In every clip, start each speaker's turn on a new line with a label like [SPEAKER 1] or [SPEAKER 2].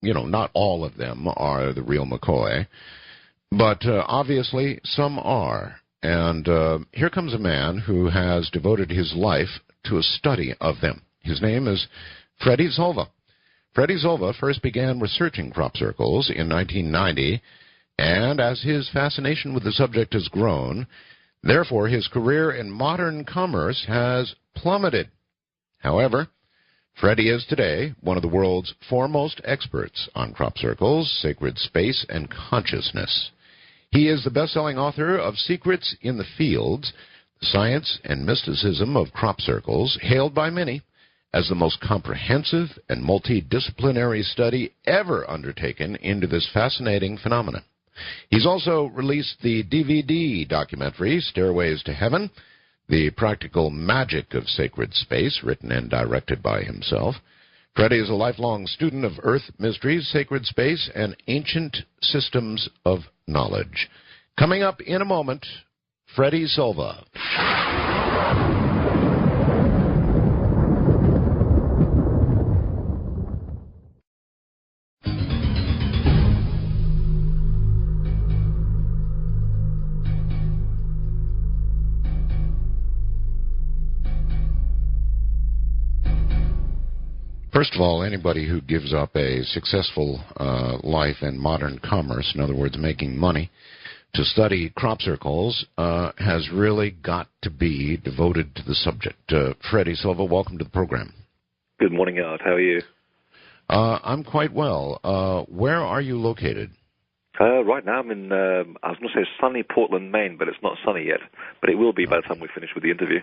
[SPEAKER 1] not all of them are the real McCoy, but obviously some are. And here comes a man who has devoted his life to a study of them. His name is Freddie Zolva. Freddie Zolva first began researching crop circles in 1990, and as his fascination with the subject has grown, therefore his career in modern commerce has plummeted. However, Freddie is today one of the world's foremost experts on crop circles, sacred space, and consciousness. He is the best-selling author of Secrets in the Fields, The Science and Mysticism of Crop Circles, hailed by many as the most comprehensive and multidisciplinary study ever undertaken into this fascinating phenomenon. He's also released the DVD documentary, Stairways to Heaven, The Practical Magic of Sacred Space, written and directed by himself. Freddie is a lifelong student of earth mysteries, sacred space, and ancient systems of knowledge. Coming up in a moment, Freddie Zolva. First of all, anybody who gives up a successful life in modern commerce, in other words, making money, to study crop circles has really got to be devoted to the subject. Freddie Zolva, welcome to the program.
[SPEAKER 2] Good morning, Art. How are you?
[SPEAKER 1] I'm quite well. Where are you located?
[SPEAKER 2] Right now I'm in, I was going to say sunny Portland, Maine, but it's not sunny yet. But it will be by the time we finish with the interview.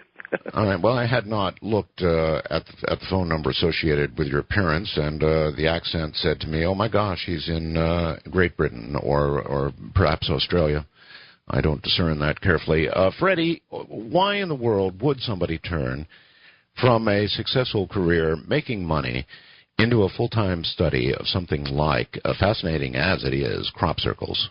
[SPEAKER 1] All right. Well, I had not looked at the phone number associated with your appearance, and the accent said to me, oh, my gosh, he's in Great Britain or perhaps Australia. I don't discern that carefully. Freddie, why in the world would somebody turn from a successful career making money into a full-time study of something like, fascinating as it is, crop circles?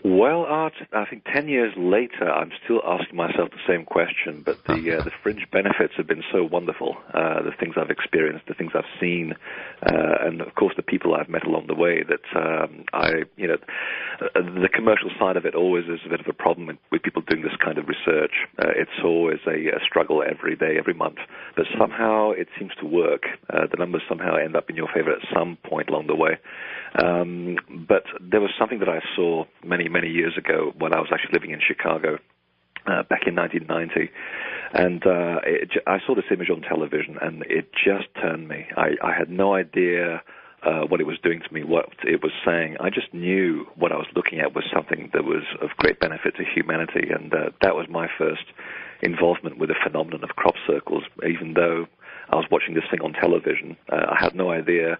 [SPEAKER 2] Well, Art, I think 10 years later, I'm still asking myself the same question, but the fringe benefits have been so wonderful, the things I've experienced, the things I've seen, and, of course, the people I've met along the way, that the commercial side of it always is a bit of a problem with people doing this kind of research. It's always a struggle every day, every month, but somehow it seems to work. The numbers somehow end up in your favor at some point along the way. But there was something that I saw many years ago when I was actually living in Chicago back in 1990. And I saw this image on television, and it just turned me. I had no idea what it was doing to me, what it was saying. I just knew what I was looking at was something that was of great benefit to humanity, and that was my first involvement with the phenomenon of crop circles, even though I was watching this thing on television. I had no idea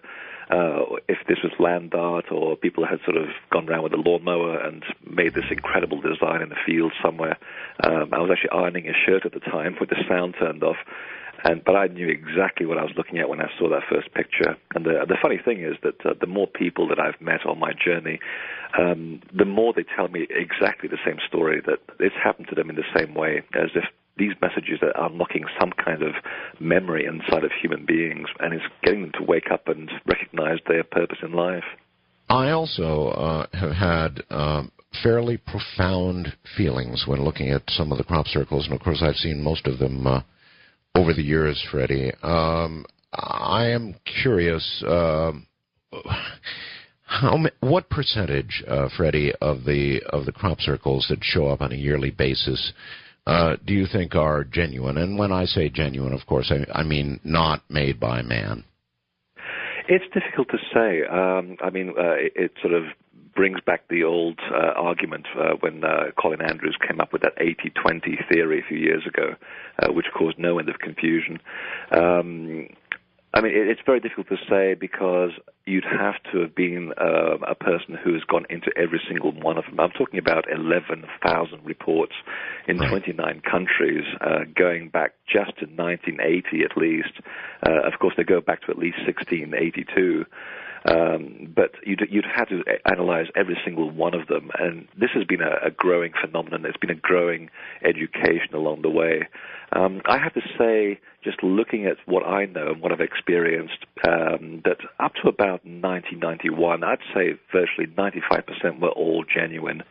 [SPEAKER 2] if this was land art or people had sort of gone around with a lawnmower and made this incredible design in the field somewhere. I was actually ironing a shirt at the time with the sound turned off, but I knew exactly what I was looking at when I saw that first picture. And the funny thing is that the more people that I've met on my journey, the more they tell me exactly the same story, that it's happened to them in the same way, as if these messages are unlocking some kind of memory inside of human beings, and it's getting them to wake up and recognize their purpose in life.
[SPEAKER 1] I also have had fairly profound feelings when looking at some of the crop circles, and of course I've seen most of them over the years, Freddie. I am curious, what percentage, Freddie, of the crop circles that show up on a yearly basis do you think are genuine? And when I say genuine, of course, I mean not made by man.
[SPEAKER 2] It's difficult to say. It sort of brings back the old argument when Colin Andrews came up with that 80-20 theory a few years ago, which caused no end of confusion. It's very difficult to say because you'd have to have been a person who has gone into every single one of them. I'm talking about 11,000 reports in 29 countries, going back just to 1980 at least. Of course, they go back to at least 1682. But you'd have to analyze every single one of them, and this has been a growing phenomenon. There's been a growing education along the way. I have to say, just looking at what I know and what I've experienced, that up to about 1991, I'd say virtually 95% were all genuine.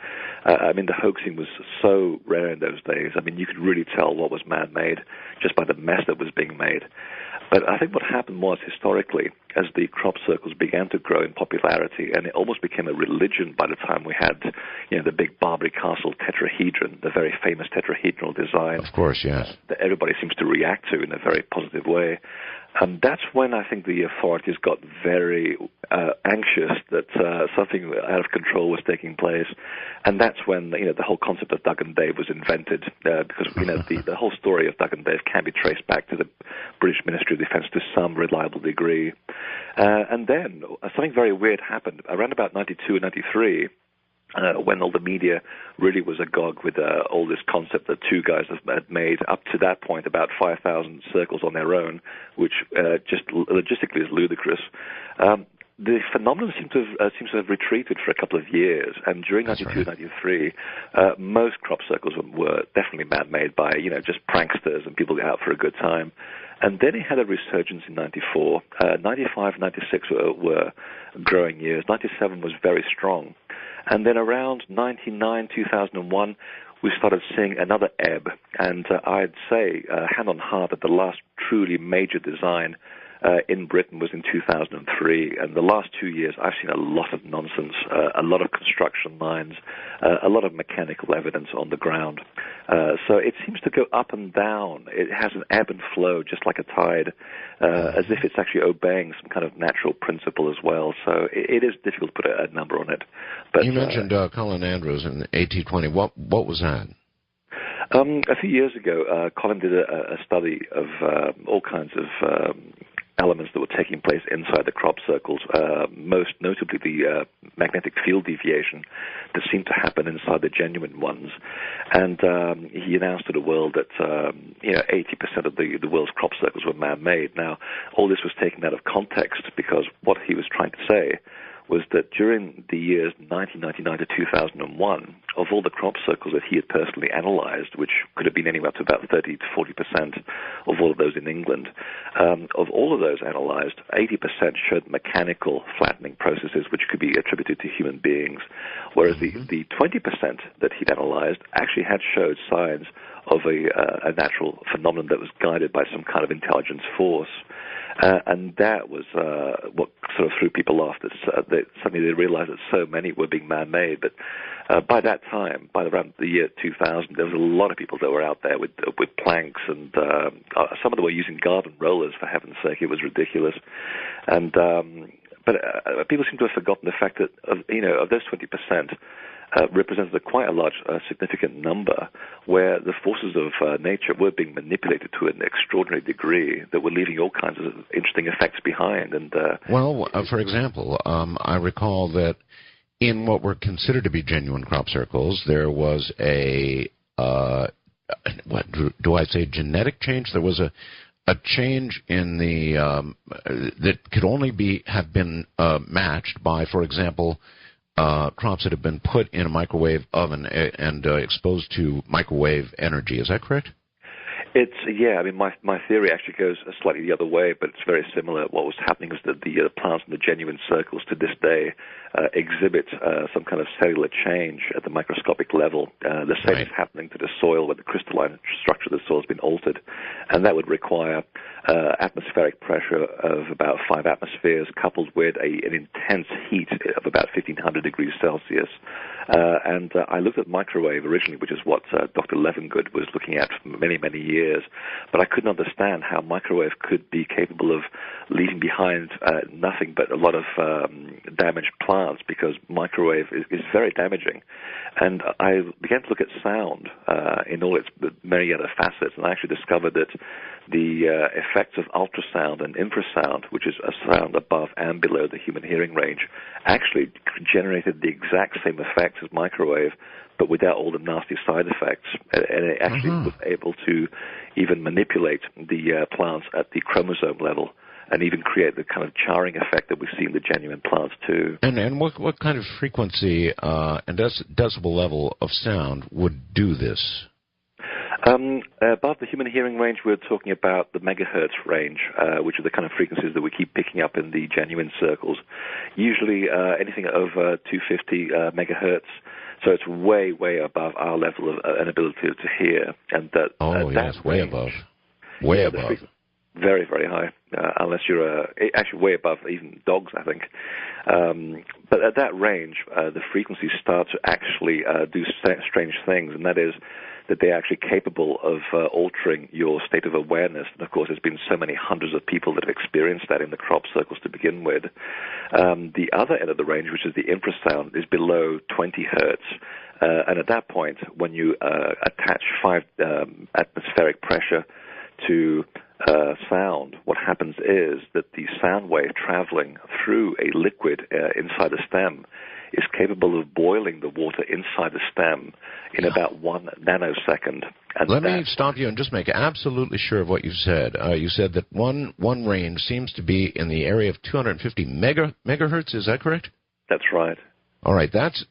[SPEAKER 2] I mean, the hoaxing was so rare in those days. I mean, you could really tell what was man-made just by the mess that was being made. But I think what happened was, historically, as the crop circles began to grow in popularity, and it almost became a religion by the time we had, the big Barbary Castle tetrahedron, the very famous tetrahedral design.
[SPEAKER 1] Of course, yes.
[SPEAKER 2] That everybody seems to react to in a very positive way. That's when I think the authorities got very anxious that something out of control was taking place, and that's when the whole concept of Doug and Dave was invented. Because the whole story of Doug and Dave can be traced back to the British Ministry of Defence to some reliable degree, and then something very weird happened around about 92 and 93. When all the media really was agog with all this concept that two guys had made up to that point about 5,000 circles on their own, which just logistically is ludicrous. The phenomenon seems to have retreated for a couple of years, and during 92 and 93, most crop circles were definitely man-made by just pranksters and people out for a good time. And then it had a resurgence in 94. 95, 96 were growing years. 97 was very strong. And then around 99, 2001, we started seeing another ebb. And I'd say, hand on heart, that the last truly major design in Britain was in 2003. And the last 2 years, I've seen a lot of nonsense, a lot of construction lines, a lot of mechanical evidence on the ground. So it seems to go up and down. It has an ebb and flow, just like a tide, as if it's actually obeying some kind of natural principle as well. So it is difficult to put a number on it. But
[SPEAKER 1] you mentioned Colin Andrews in AT20. What was that?
[SPEAKER 2] A few years ago, Colin did a study of all kinds of elements that were taking place inside the crop circles, most notably the magnetic field deviation that seemed to happen inside the genuine ones. And he announced to the world that 80% of the world's crop circles were man-made. Now, all this was taken out of context, because what he was trying to say was that during the years 1999 to 2001, of all the crop circles that he had personally analyzed, which could have been anywhere up to about 30 to 40% of all of those in England, of all of those analyzed, 80% showed mechanical flattening processes which could be attributed to human beings, whereas the 20% that he'd analyzed actually had showed signs of a natural phenomenon that was guided by some kind of intelligence force. And that was what sort of threw people off. That suddenly they realized that so many were being man-made. But by that time, by around the year 2000, there was a lot of people that were out there with planks, and some of them were using garden rollers, for heaven's sake. It was ridiculous. And but people seem to have forgotten the fact that of those 20%, represented quite a large, significant number where the forces of nature were being manipulated to an extraordinary degree that were leaving all kinds of interesting effects behind. And
[SPEAKER 1] for example, I recall that in what were considered to be genuine crop circles, there was a what do I say, genetic change? There was a change in the that could only have been matched by, for example, crops that have been put in a microwave oven and exposed to microwave energy. Is that correct?
[SPEAKER 2] I mean, my theory actually goes slightly the other way, but it's very similar. What was happening is that the plants in the genuine circles to this day exhibit some kind of cellular change at the microscopic level. The same is happening to the soil, where the crystalline structure of the soil has been altered, and that would require atmospheric pressure of about 5 atmospheres, coupled with an intense heat of about 1,500 degrees Celsius. And I looked at microwave originally, which is what Dr. Levengood was looking at for many, many years, but I couldn't understand how microwave could be capable of leaving behind nothing but a lot of damaged plants, because microwave is very damaging. And I began to look at sound in all its many other facets, and I actually discovered that the effects of ultrasound and infrasound, which is a sound above and below the human hearing range, actually generated the exact same effects as microwave, but without all the nasty side effects. And it actually was able to even manipulate the plants at the chromosome level. and even create the kind of charring effect that we see in the genuine plants too.
[SPEAKER 1] And what kind of frequency and decibel level of sound would do this?
[SPEAKER 2] Above the human hearing range, we're talking about the megahertz range, which are the kind of frequencies that we keep picking up in the genuine circles. Usually anything over 250 megahertz, so it's way, way above our level of an ability to hear. And that,
[SPEAKER 1] yes, way
[SPEAKER 2] range,
[SPEAKER 1] above. Way above.
[SPEAKER 2] Very, very high, unless you're actually way above even dogs, I think. But at that range, the frequencies start to actually do strange things, and that is that they're actually capable of altering your state of awareness. And, of course, there's been so many hundreds of people that have experienced that in the crop circles to begin with. The other end of the range, which is the infrasound, is below 20 hertz. And at that point, when you attach 5 atmospheric pressure to sound, what happens is that the sound wave traveling through a liquid inside the stem is capable of boiling the water inside the stem in about 1 nanosecond. And
[SPEAKER 1] let me stop you and just make absolutely sure of what you said. You said that one range seems to be in the area of 250 megahertz. Is that correct?
[SPEAKER 2] That's right.
[SPEAKER 1] All right, that's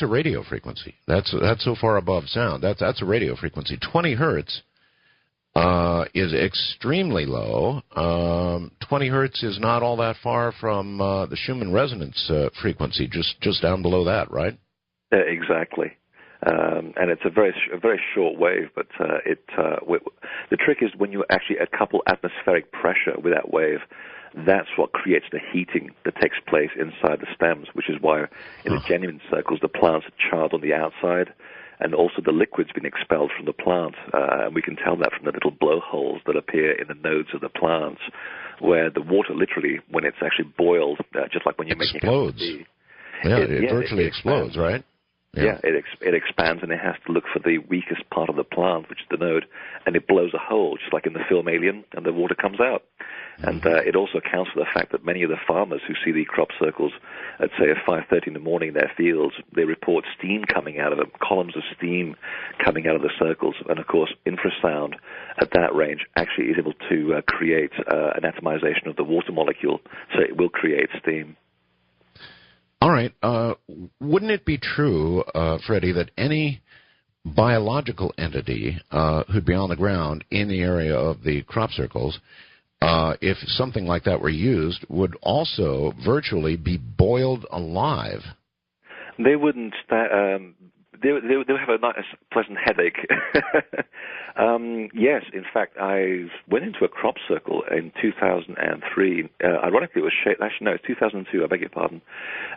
[SPEAKER 1] a radio frequency. That's so far above sound. That's a radio frequency. 20 hertz is extremely low. 20 hertz is not all that far from the Schumann resonance frequency, just down below that, right?
[SPEAKER 2] Exactly. And it's a very short wave, but the trick is when you actually couple atmospheric pressure with that wave, that's what creates the heating that takes place inside the stems, which is why in the genuine circles the plants are charred on the outside, and also the liquid's been expelled from the plant. And we can tell that from the little blowholes that appear in the nodes of the plants, where the water literally, when it's actually boiled, just like when you're making a cup of tea.
[SPEAKER 1] Yeah, it virtually explodes, right?
[SPEAKER 2] Yeah, it expands, and it has to look for the weakest part of the plant, which is the node, and it blows a hole, just like in the film Alien, and the water comes out. And it also accounts for the fact that many of the farmers who see the crop circles at, say, at 5:30 in the morning in their fields, they report steam coming out of them, columns of steam coming out of the circles. And, of course, infrasound at that range actually is able to create an atomization of the water molecule, so it will create steam.
[SPEAKER 1] All right. Wouldn't it be true, Freddie, that any biological entity who'd be on the ground in the area of the crop circles, if something like that were used, would also virtually be boiled alive?
[SPEAKER 2] They wouldn't. They would have a nice, pleasant headache. Yes, in fact, I went into a crop circle in 2003. Ironically, it was shaped. Actually, no, it's 2002. I beg your pardon.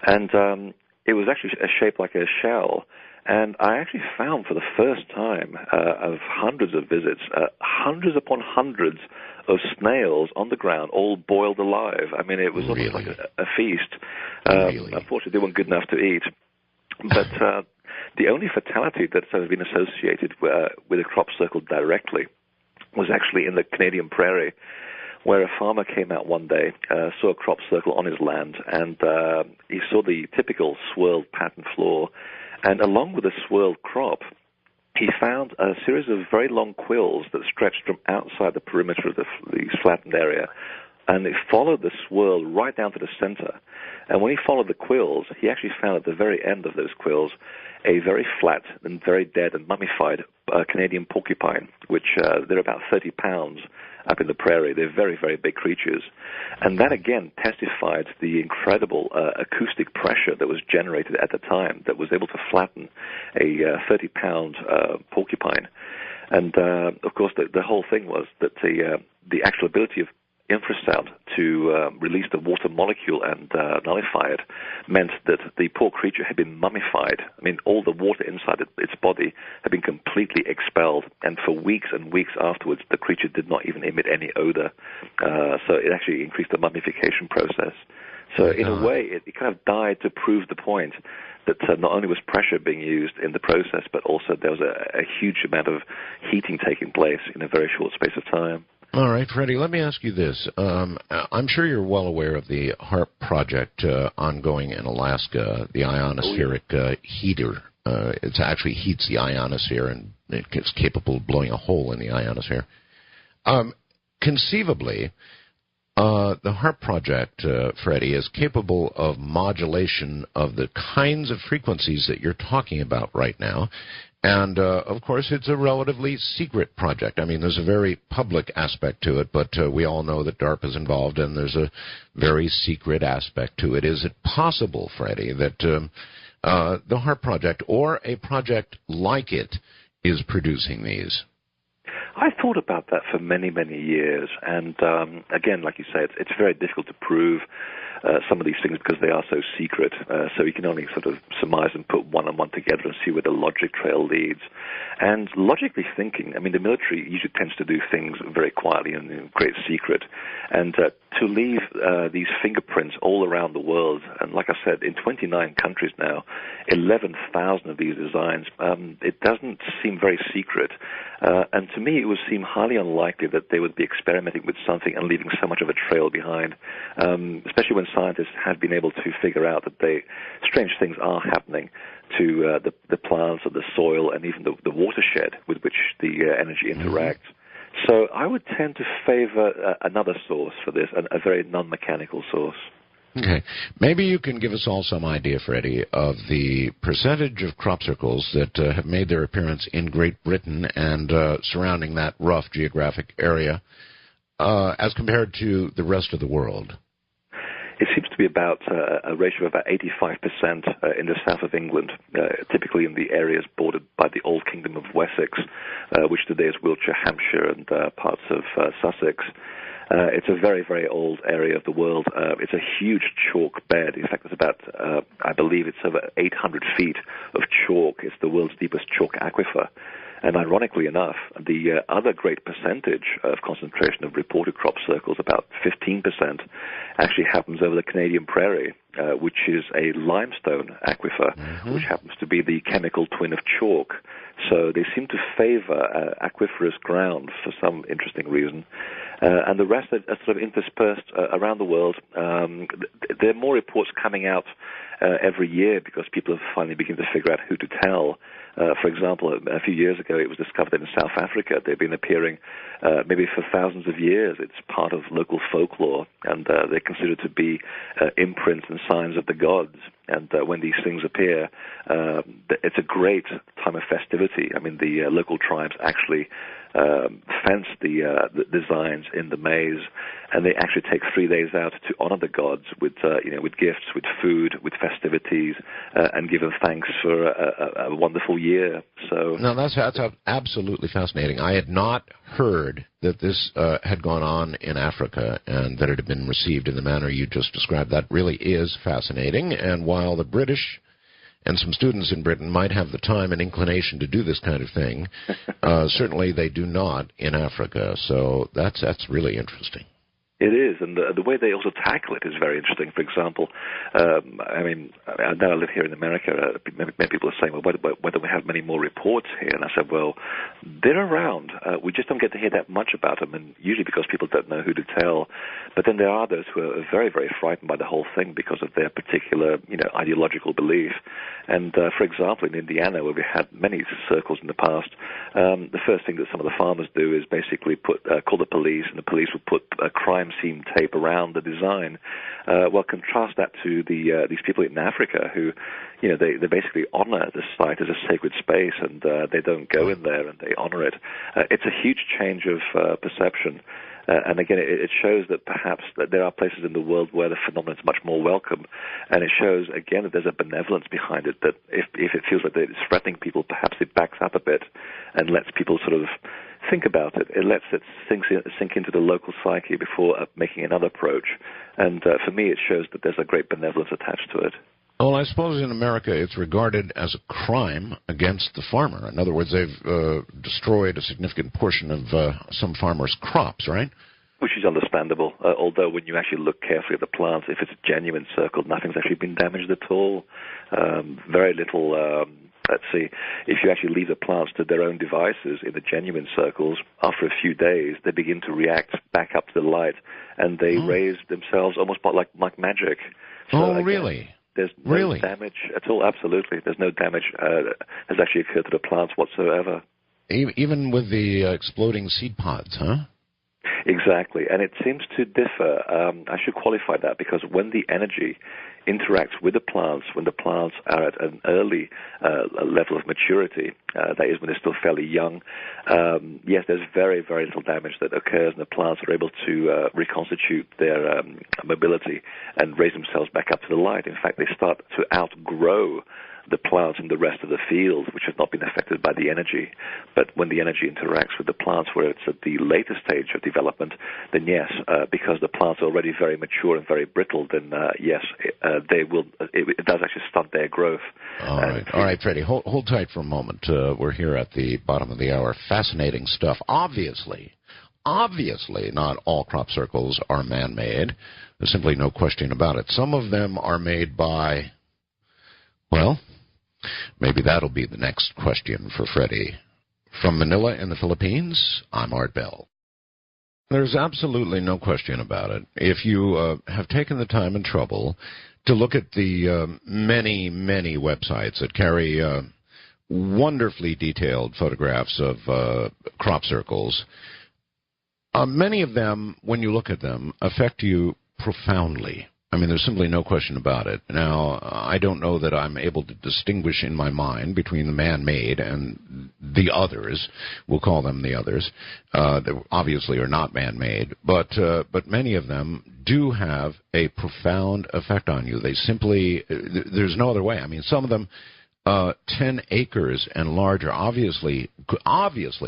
[SPEAKER 2] And it was actually shaped like a shell. And I actually found for the first time of hundreds of visits, hundreds upon hundreds of snails on the ground, all boiled alive. I mean, it was almost like a feast. Unfortunately, they weren't good enough to eat. But the only fatality that's ever been associated with a crop circle directly was actually in the Canadian prairie, where a farmer came out one day, saw a crop circle on his land, and he saw the typical swirled pattern floor. And along with the swirled crop, he found a series of very long quills that stretched from outside the perimeter of the flattened area. And it followed the swirl right down to the center. And when he followed the quills, he actually found at the very end of those quills a very flat and very dead and mummified Canadian porcupine, which they're about 30 pounds up in the prairie. They're very, very big creatures. And that, again, testified to the incredible acoustic pressure that was generated at the time that was able to flatten a 30-pound porcupine. And, of course, the whole thing was that the actual ability of infrasound to release the water molecule and nullify it meant that the poor creature had been mummified. I mean, all the water inside its body had been completely expelled, and for weeks and weeks afterwards, the creature did not even emit any odor. So it actually increased the mummification process. So in a way, it kind of died to prove the point that not only was pressure being used in the process, but also there was a huge amount of heating taking place in a very short space of time.
[SPEAKER 1] All right, Freddie, let me ask you this. I'm sure you're well aware of the HARP project ongoing in Alaska, the ionospheric heater. It actually heats the ionosphere, and it's capable of blowing a hole in the ionosphere. Conceivably, The HARP project, Freddie, is capable of modulation of the kinds of frequencies that you're talking about right now. And, of course, it's a relatively secret project. I mean, there's a very public aspect to it, but we all know that DARPA is involved, and there's a very secret aspect to it. Is it possible, Freddie, that the HARP project or a project like it is producing these?
[SPEAKER 2] I thought about that for many, many years, and again, like you say, it's very difficult to prove some of these things because they are so secret, so you can only sort of surmise and put one and one together and see where the logic trail leads. And logically thinking, I mean, the military usually tends to do things very quietly and in great secret, and to leave these fingerprints all around the world, and like I said, in 29 countries now, 11,000 of these designs, it doesn't seem very secret, and to me it would seem highly unlikely that they would be experimenting with something and leaving so much of a trail behind, especially when scientists have been able to figure out that strange things are happening to the plants or the soil and even the watershed with which the energy interacts. So I would tend to favor another source for this, a very non-mechanical source.
[SPEAKER 1] Okay. Maybe you can give us all some idea, Freddie, of the percentage of crop circles that have made their appearance in Great Britain and surrounding that rough geographic area as compared to the rest of the world.
[SPEAKER 2] It seems to be about a ratio of about 85% in the south of England, typically in the areas bordered by the old Kingdom of Wessex, which today is Wiltshire, Hampshire, and parts of Sussex. It's a very, very old area of the world. It's a huge chalk bed. In fact, it's about, I believe it's over 800 feet of chalk. It's the world's deepest chalk aquifer. And ironically enough, the other great percentage of concentration of reported crop circles, about 15%, actually happens over the Canadian prairie, which is a limestone aquifer, which happens to be the chemical twin of chalk. So they seem to favor aquiferous ground for some interesting reason. And the rest are sort of interspersed around the world. There are more reports coming out every year because people are finally beginning to figure out who to tell. For example, a few years ago, it was discovered that in South Africa they've been appearing maybe for thousands of years. It's part of local folklore, and they're considered to be imprints and signs of the gods. And when these things appear, it's a great time of festivity. I mean, the local tribes actually fence the designs in the maize, and they actually take 3 days out to honor the gods with gifts, with food, with festivities, and give them thanks for a wonderful year. So
[SPEAKER 1] no, that's absolutely fascinating. I had not heard that this had gone on in Africa and that it had been received in the manner you just described. That really is fascinating. And while the British and some students in Britain might have the time and inclination to do this kind of thing, certainly they do not in Africa. So that's really interesting.
[SPEAKER 2] It is, and the way they also tackle it is very interesting. For example, I mean, now I live here in America, many people are saying, well, why don't we have many more reports here? And I said, well, they're around. We just don't get to hear that much about them, and usually because people don't know who to tell. But then there are those who are very, very frightened by the whole thing because of their particular, ideological belief. And, for example, in Indiana, where we had many circles in the past, the first thing that some of the farmers do is basically call the police, and the police will put a crime scene tape around the design. Well, contrast that to these people in Africa who, they basically honor the site as a sacred space, and they don't go in there and they honor it. It's a huge change of perception. And again, it shows that perhaps that there are places in the world where the phenomenon is much more welcome. And it shows, again, that there's a benevolence behind it, that if it feels like it's threatening people, perhaps it backs up a bit and lets people sort of think about it. It lets it sink into the local psyche before making another approach. And for me, it shows that there's a great benevolence attached to it.
[SPEAKER 1] Well, I suppose in America it's regarded as a crime against the farmer. In other words, they've destroyed a significant portion of some farmers' crops, right?
[SPEAKER 2] Which is understandable, although when you actually look carefully at the plants, if it's a genuine circle, nothing's actually been damaged at all. Very little, let's see, if you actually leave the plants to their own devices in the genuine circles, after a few days, they begin to react back up to the light, and they raise themselves almost like magic. So, again,
[SPEAKER 1] really?
[SPEAKER 2] There's no damage at all, absolutely. There's no damage has actually occurred to the plants whatsoever.
[SPEAKER 1] Even with the exploding seed pods, huh?
[SPEAKER 2] Exactly, and it seems to differ. I should qualify that, because when the energy interacts with the plants, when the plants are at an early level of maturity, that is when they're still fairly young, yes, there's very, very little damage that occurs, and the plants are able to reconstitute their mobility and raise themselves back up to the light. In fact, they start to outgrow the plants and the rest of the field, which have not been affected by the energy. But when the energy interacts with the plants where it's at the later stage of development, then yes, because the plants are already very mature and very brittle, then yes, they will. It does actually stunt their growth.
[SPEAKER 1] All right, Freddie, hold tight for a moment. We're here at the bottom of the hour. Fascinating stuff. Obviously, not all crop circles are man-made. There's simply no question about it. Some of them are made by, well, maybe that'll be the next question for Freddie. From Manila in the Philippines, I'm Art Bell. There's absolutely no question about it. If you have taken the time and trouble to look at the many, many websites that carry wonderfully detailed photographs of crop circles, many of them, when you look at them, affect you profoundly. I mean, there's simply no question about it. Now, I don't know that I'm able to distinguish in my mind between the man-made and the others. We'll call them the others. They obviously are not man-made, but many of them do have a profound effect on you. They simply, there's no other way. I mean, some of them, 10 acres and larger, obviously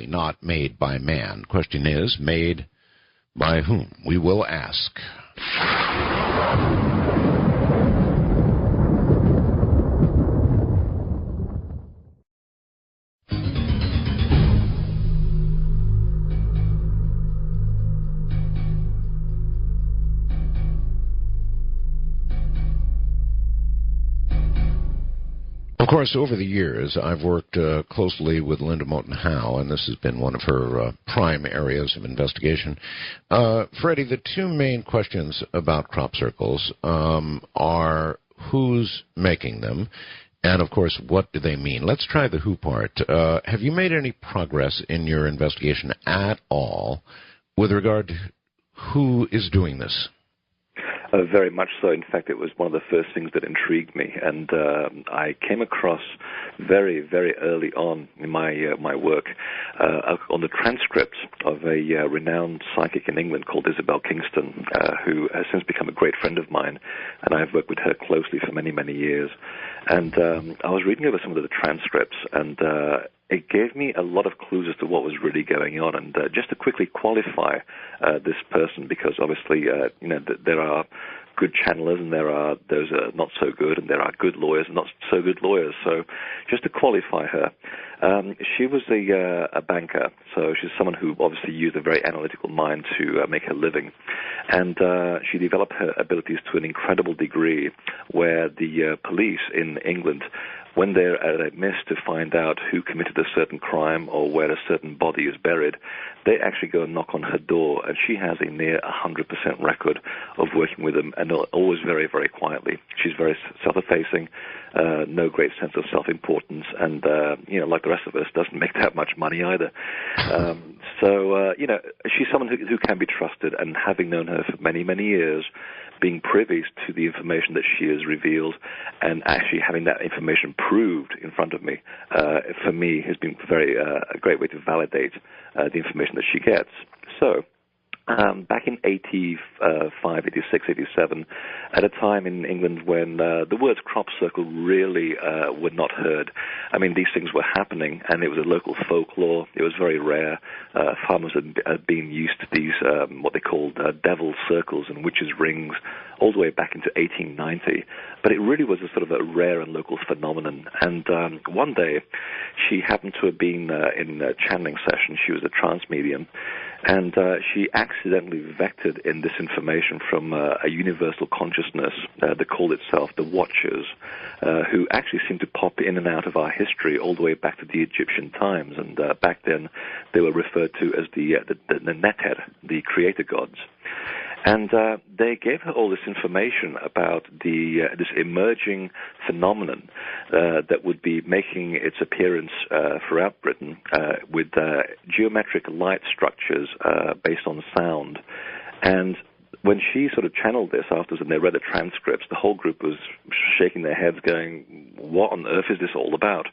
[SPEAKER 1] not made by man. Question is, made by whom? We will ask. Of course, over the years, I've worked closely with Linda Moten Howe, and this has been one of her prime areas of investigation. Freddie, the two main questions about crop circles are who's making them, and, of course, what do they mean? Let's try the who part. Have you made any progress in your investigation at all with regard to who is doing this?
[SPEAKER 2] Very much so. In fact, it was one of the first things that intrigued me, and I came across very, very early on in my work on the transcripts of a renowned psychic in England called Isabel Kingston, who has since become a great friend of mine, and I've worked with her closely for many, many years. And I was reading over some of the transcripts, and it gave me a lot of clues as to what was really going on. And just to quickly qualify this person, because obviously, there are good channelers and there are those are not so good, and there are good lawyers and not so good lawyers. So just to qualify her, she was a banker, so she's someone who obviously used a very analytical mind to make her living. And she developed her abilities to an incredible degree where the police in England, when they're at a miss to find out who committed a certain crime or where a certain body is buried, they actually go and knock on her door, and she has a near 100% record of working with them, and always very, very quietly. She's very self-effacing, no great sense of self-importance, and, like the rest of us, doesn't make that much money either. She's someone who can be trusted, and having known her for many, many years, being privy to the information that she has revealed and actually having that information proved in front of me, for me, has been a great way to validate the information that she gets. So, back in 85, 86, 87, at a time in England when the words crop circle really were not heard. I mean, these things were happening, and it was a local folklore. It was very rare. Farmers had been used to these, what they called devil circles and witches' rings, all the way back into 1890. But it really was a sort of a rare and local phenomenon. And one day, she happened to have been in a channeling session. She was a trance medium, and she accidentally vectored in this information from a universal consciousness that called itself the Watchers, who actually seemed to pop in and out of our history all the way back to the Egyptian times. And back then, they were referred to as the Neter, the creator gods. And they gave her all this information about this emerging phenomenon that would be making its appearance throughout Britain with geometric light structures based on sound. And when she sort of channeled this afterwards and they read the transcripts, the whole group was shaking their heads going, what on earth is this all about?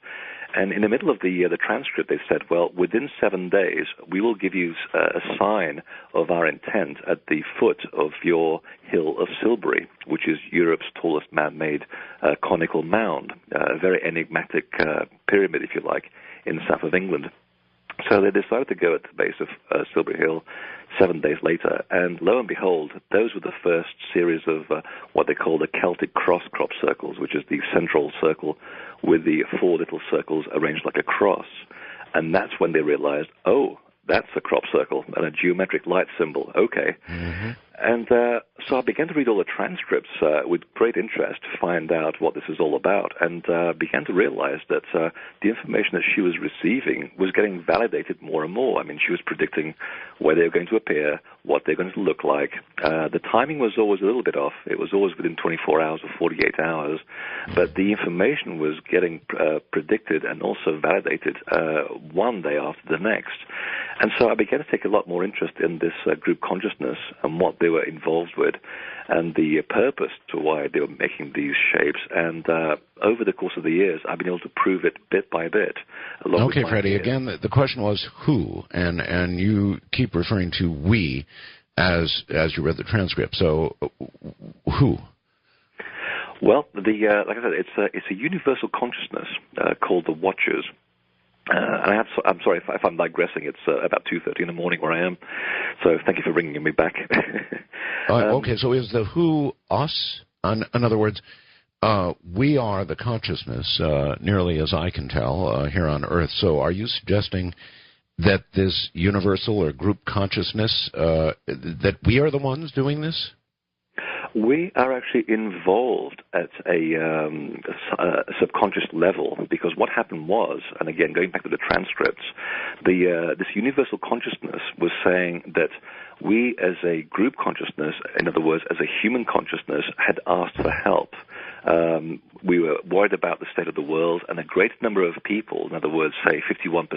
[SPEAKER 2] And in the middle of the transcript, they said, well, within 7 days, we will give you a sign of our intent at the foot of your hill of Silbury, which is Europe's tallest man-made conical mound, a very enigmatic pyramid, if you like, in the south of England. So they decided to go at the base of Silbury Hill 7 days later, and lo and behold, those were the first series of what they call the Celtic cross-crop circles, which is the central circle with the 4 little circles arranged like a cross. And that's when they realized, oh, that's a crop circle and a geometric light symbol. Okay. Mm-hmm. And so I began to read all the transcripts with great interest to find out what this is all about, and began to realize that the information that she was receiving was getting validated more and more. I mean, she was predicting where they were going to appear, what they're going to look like. The timing was always a little bit off. It was always within 24 hours or 48 hours, but the information was getting predicted and also validated one day after the next. And so I began to take a lot more interest in this group consciousness and what they were involved with and the purpose to why they were making these shapes. And over the course of the years, I've been able to prove it bit by bit.
[SPEAKER 1] Okay, Freddie, again, the question was who, and you keep referring to we as you read the transcript. So who?
[SPEAKER 2] Well, like I said, it's a universal consciousness called the Watchers. And I'm sorry if I'm digressing. It's about 2:30 in the morning where I am, so thank you for bringing me back.
[SPEAKER 1] Okay, so is the who us? In other words, we are the consciousness, nearly as I can tell, here on Earth. So are you suggesting that this universal or group consciousness, that we are the ones doing this?
[SPEAKER 2] We are actually involved at a subconscious level, because what happened was, and again, going back to the transcripts, this universal consciousness was saying that we as a group consciousness, in other words, as a human consciousness, had asked for help. We were worried about the state of the world, and a great number of people, in other words, say 51%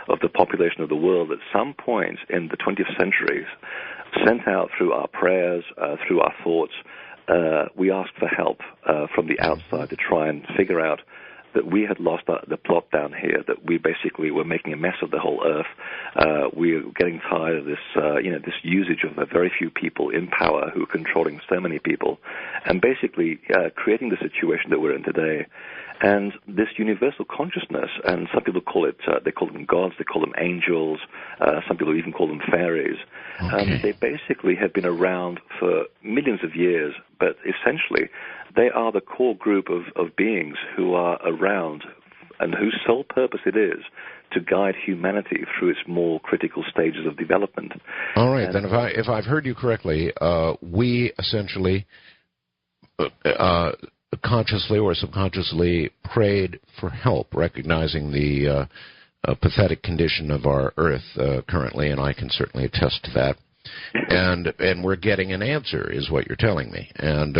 [SPEAKER 2] of the population of the world, at some point in the 20th century, sent out through our prayers, through our thoughts, we asked for help from the outside to try and figure out that we had lost the plot down here, that we basically were making a mess of the whole earth. We were getting tired of this, this usage of a very few people in power who are controlling so many people, and basically creating the situation that we're in today. And this universal consciousness, and some people call it, they call them gods, they call them angels, some people even call them fairies.
[SPEAKER 1] Okay.
[SPEAKER 2] They basically have been around for millions of years, but essentially they are the core group of beings who are around and whose sole purpose it is to guide humanity through its more critical stages of development.
[SPEAKER 1] All right, then if I've heard you correctly, we essentially consciously or subconsciously prayed for help, recognizing the pathetic condition of our Earth currently, and I can certainly attest to that. And we're getting an answer, is what you're telling me. And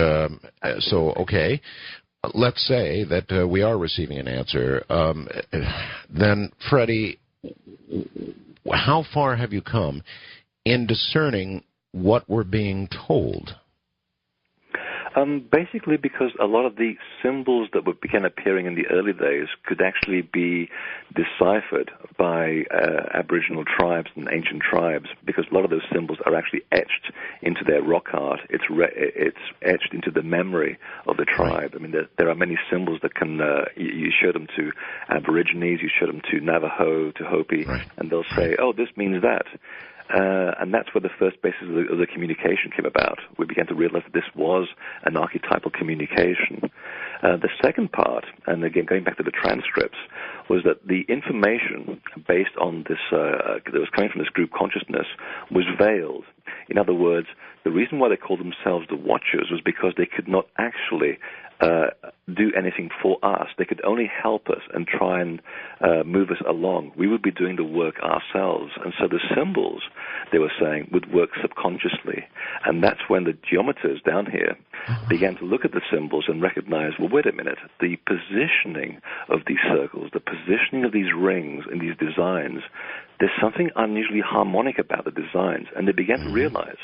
[SPEAKER 1] so, okay, let's say that we are receiving an answer. Then, Freddie, how far have you come in discerning what we're being told?
[SPEAKER 2] Basically because a lot of the symbols that began appearing in the early days could actually be deciphered by Aboriginal tribes and ancient tribes, because a lot of those symbols are actually etched into their rock art. It's etched into the memory of the tribe. I mean, there are many symbols that can, you show them to Aborigines, you show them to Navajo, to Hopi, and they'll say, oh, this means that. And that's where the first basis of the communication came about. We began to realize that this was an archetypal communication. The second part, and again going back to the transcripts, was that the information based on this that was coming from this group consciousness was veiled. In other words, the reason why they called themselves the Watchers was because they could not actually do anything for us. They could only help us and try and move us along. We would be doing the work ourselves. And so the symbols, they were saying, would work subconsciously. And that's when the geometers down here began to look at the symbols and recognize, well, wait a minute, the positioning of these circles, the positioning of these rings and these designs, there's something unusually harmonic about the designs. And they began to realize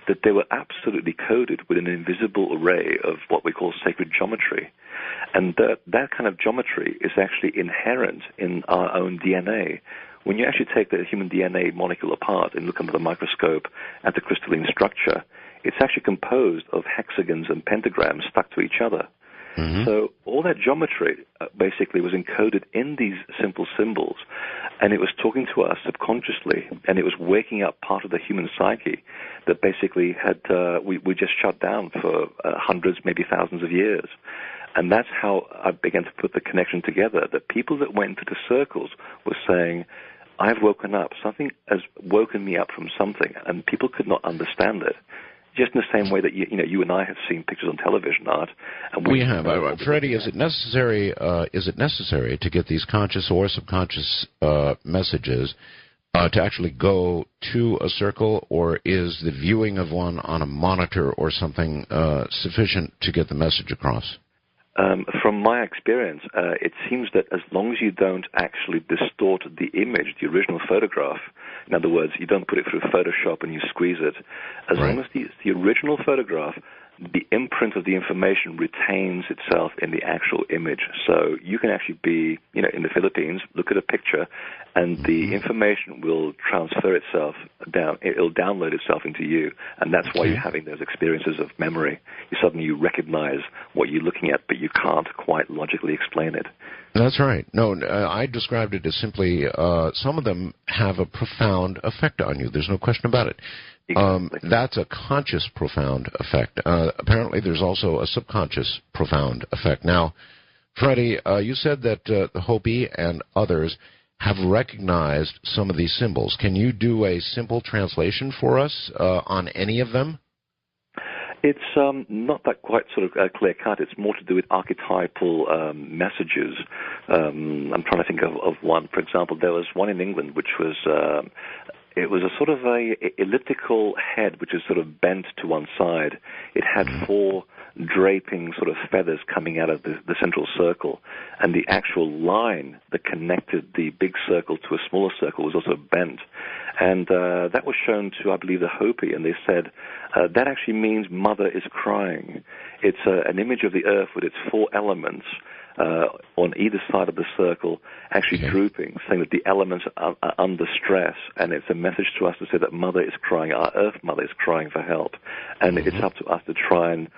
[SPEAKER 2] that they were absolutely coded with an invisible array of what we call sacred geometry. And that kind of geometry is actually inherent in our own DNA. When you actually take the human DNA molecule apart and look under the microscope at the crystalline structure, it's actually composed of hexagons and pentagrams stuck to each other. So all that geometry basically was encoded in these simple symbols, and it was talking to us subconsciously, and it was waking up part of the human psyche that basically had we just shut down for hundreds, maybe thousands of years. And that's how I began to put the connection together. The people that went into the circles were saying, I've woken up. Something has woken me up from something, and people could not understand it. Just in the same way that you and I have seen pictures on television, Art. And
[SPEAKER 1] we have. Freddie, is it necessary to get these conscious or subconscious messages to actually go to a circle, or is the viewing of one on a monitor or something sufficient to get the message across?
[SPEAKER 2] From my experience, it seems that as long as you don't actually distort the image, the original photograph, in other words, you don't put it through Photoshop and you squeeze it, as long as the original photograph, the imprint of the information retains itself in the actual image. So you can actually be, in the Philippines, look at a picture, and the information will transfer itself down. It'll download itself into you, and that's why you're having those experiences of memory. You recognize what you're looking at, but you can't quite logically explain it.
[SPEAKER 1] That's right. No, I described it as simply some of them have a profound effect on you. There's no question about it.
[SPEAKER 2] Exactly.
[SPEAKER 1] That's a conscious profound effect. Apparently there's also a subconscious profound effect. Now, Freddie, you said that the Hopi and others have recognized some of these symbols. Can you do a simple translation for us on any of them?
[SPEAKER 2] It's not that quite sort of clear-cut. It's more to do with archetypal messages. I'm trying to think of one. For example, there was one in England which was... it was a sort of a elliptical head which is sort of bent to one side. It had four draping sort of feathers coming out of the central circle, and the actual line that connected the big circle to a smaller circle was also bent. And that was shown to, I believe, the Hopi, and they said that actually means Mother is crying. It's an image of the earth with its four elements on either side of the circle actually drooping, saying that the elements are under stress, and it's a message to us to say that Mother is crying, our Earth Mother is crying for help, and it's up to us to try and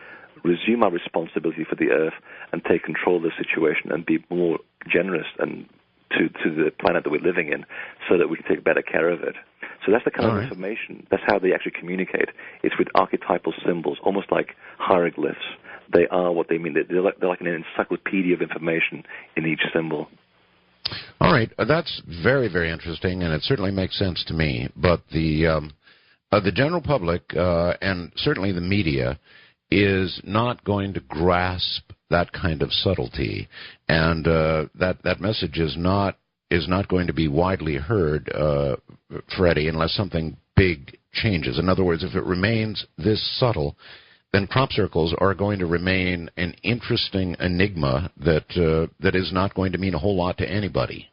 [SPEAKER 2] resume our responsibility for the Earth and take control of the situation and be more generous and to the planet that we're living in so that we can take better care of it. So that's the kind of information. That's how they actually communicate. It's with archetypal symbols, almost like hieroglyphs. They are what they mean. They're like an encyclopedia of information in each symbol.
[SPEAKER 1] All right. That's very, very interesting, and it certainly makes sense to me. But the general public and certainly the media is not going to grasp that kind of subtlety, and that message is not going to be widely heard, Freddie, unless something big changes. In other words, if it remains this subtle, then crop circles are going to remain an interesting enigma that is not going to mean a whole lot to anybody.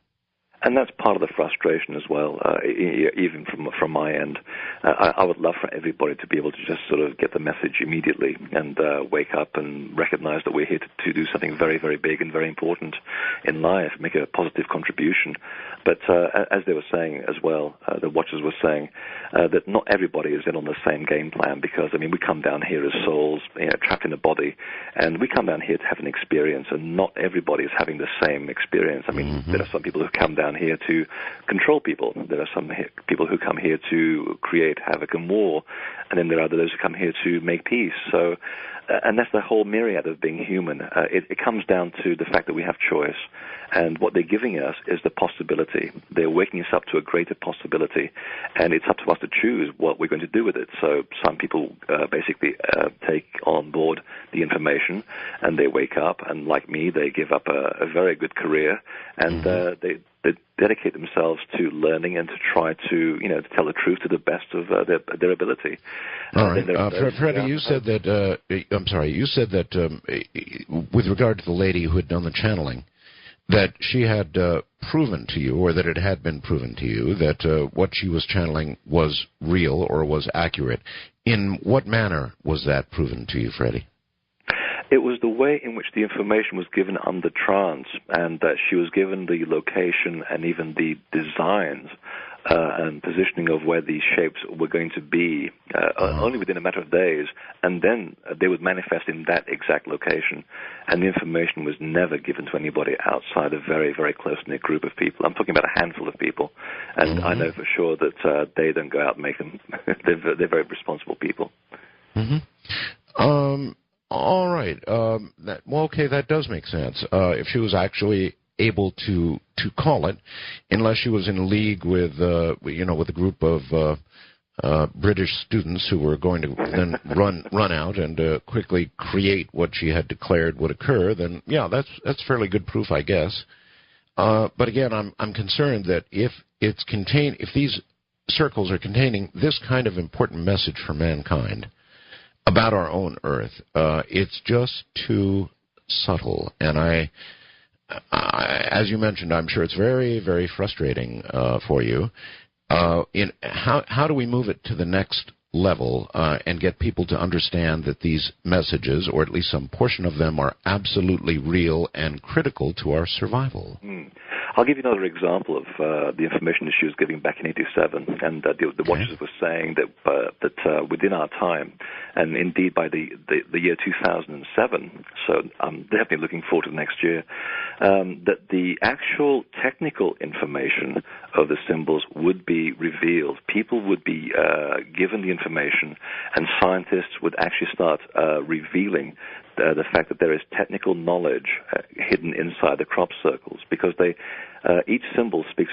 [SPEAKER 2] And that's part of the frustration as well, even from my end. I would love for everybody to be able to just sort of get the message immediately and wake up and recognize that we're here to do something very, very big and very important in life, make a positive contribution. But as they were saying as well, the watchers were saying that not everybody is in on the same game plan because, I mean, we come down here as souls, trapped in a body, and we come down here to have an experience, and not everybody is having the same experience. I mean, there are some people who come down down here to control people. There are some people who come here to create havoc and war, and then there are those who come here to make peace. So, and that's the whole myriad of being human. It comes down to the fact that we have choice, and what they're giving us is the possibility. They're waking us up to a greater possibility, and it's up to us to choose what we're going to do with it. So some people basically take on board the information, and they wake up, and like me, they give up a very good career, and they dedicate themselves to learning and to try to, to tell the truth to the best of their ability.
[SPEAKER 1] All right. Freddie, you said that, you said that with regard to the lady who had done the channeling, that she had proven to you, or that it had been proven to you, that what she was channeling was real or was accurate. In what manner was that proven to you, Freddie?
[SPEAKER 2] It was the way in which the information was given under trance, and that she was given the location and even the designs and positioning of where these shapes were going to be only within a matter of days, and then they would manifest in that exact location, and the information was never given to anybody outside a very, very close-knit group of people. I'm talking about a handful of people, and I know for sure that they don't go out and make them. They're very responsible people.
[SPEAKER 1] All right. Okay, that does make sense. If she was actually able to call it, unless she was in league with with a group of British students who were going to then run out and quickly create what she had declared would occur, then yeah, that's fairly good proof, I guess. But again, I'm concerned that if these circles are containing this kind of important message for mankind about our own Earth, it's just too subtle. And as you mentioned, I'm sure it's very, very frustrating for you. How do we move it to the next level and get people to understand that these messages, or at least some portion of them, are absolutely real and critical to our survival?
[SPEAKER 2] I'll give you another example of the information that she was giving back in '87, and the watchers were saying that within our time, and indeed by the year 2007, so I'm definitely looking forward to the next year, that the actual technical information of the symbols would be revealed. People would be given the information, and scientists would actually start revealing the fact that there is technical knowledge hidden inside the crop circles, because each symbol speaks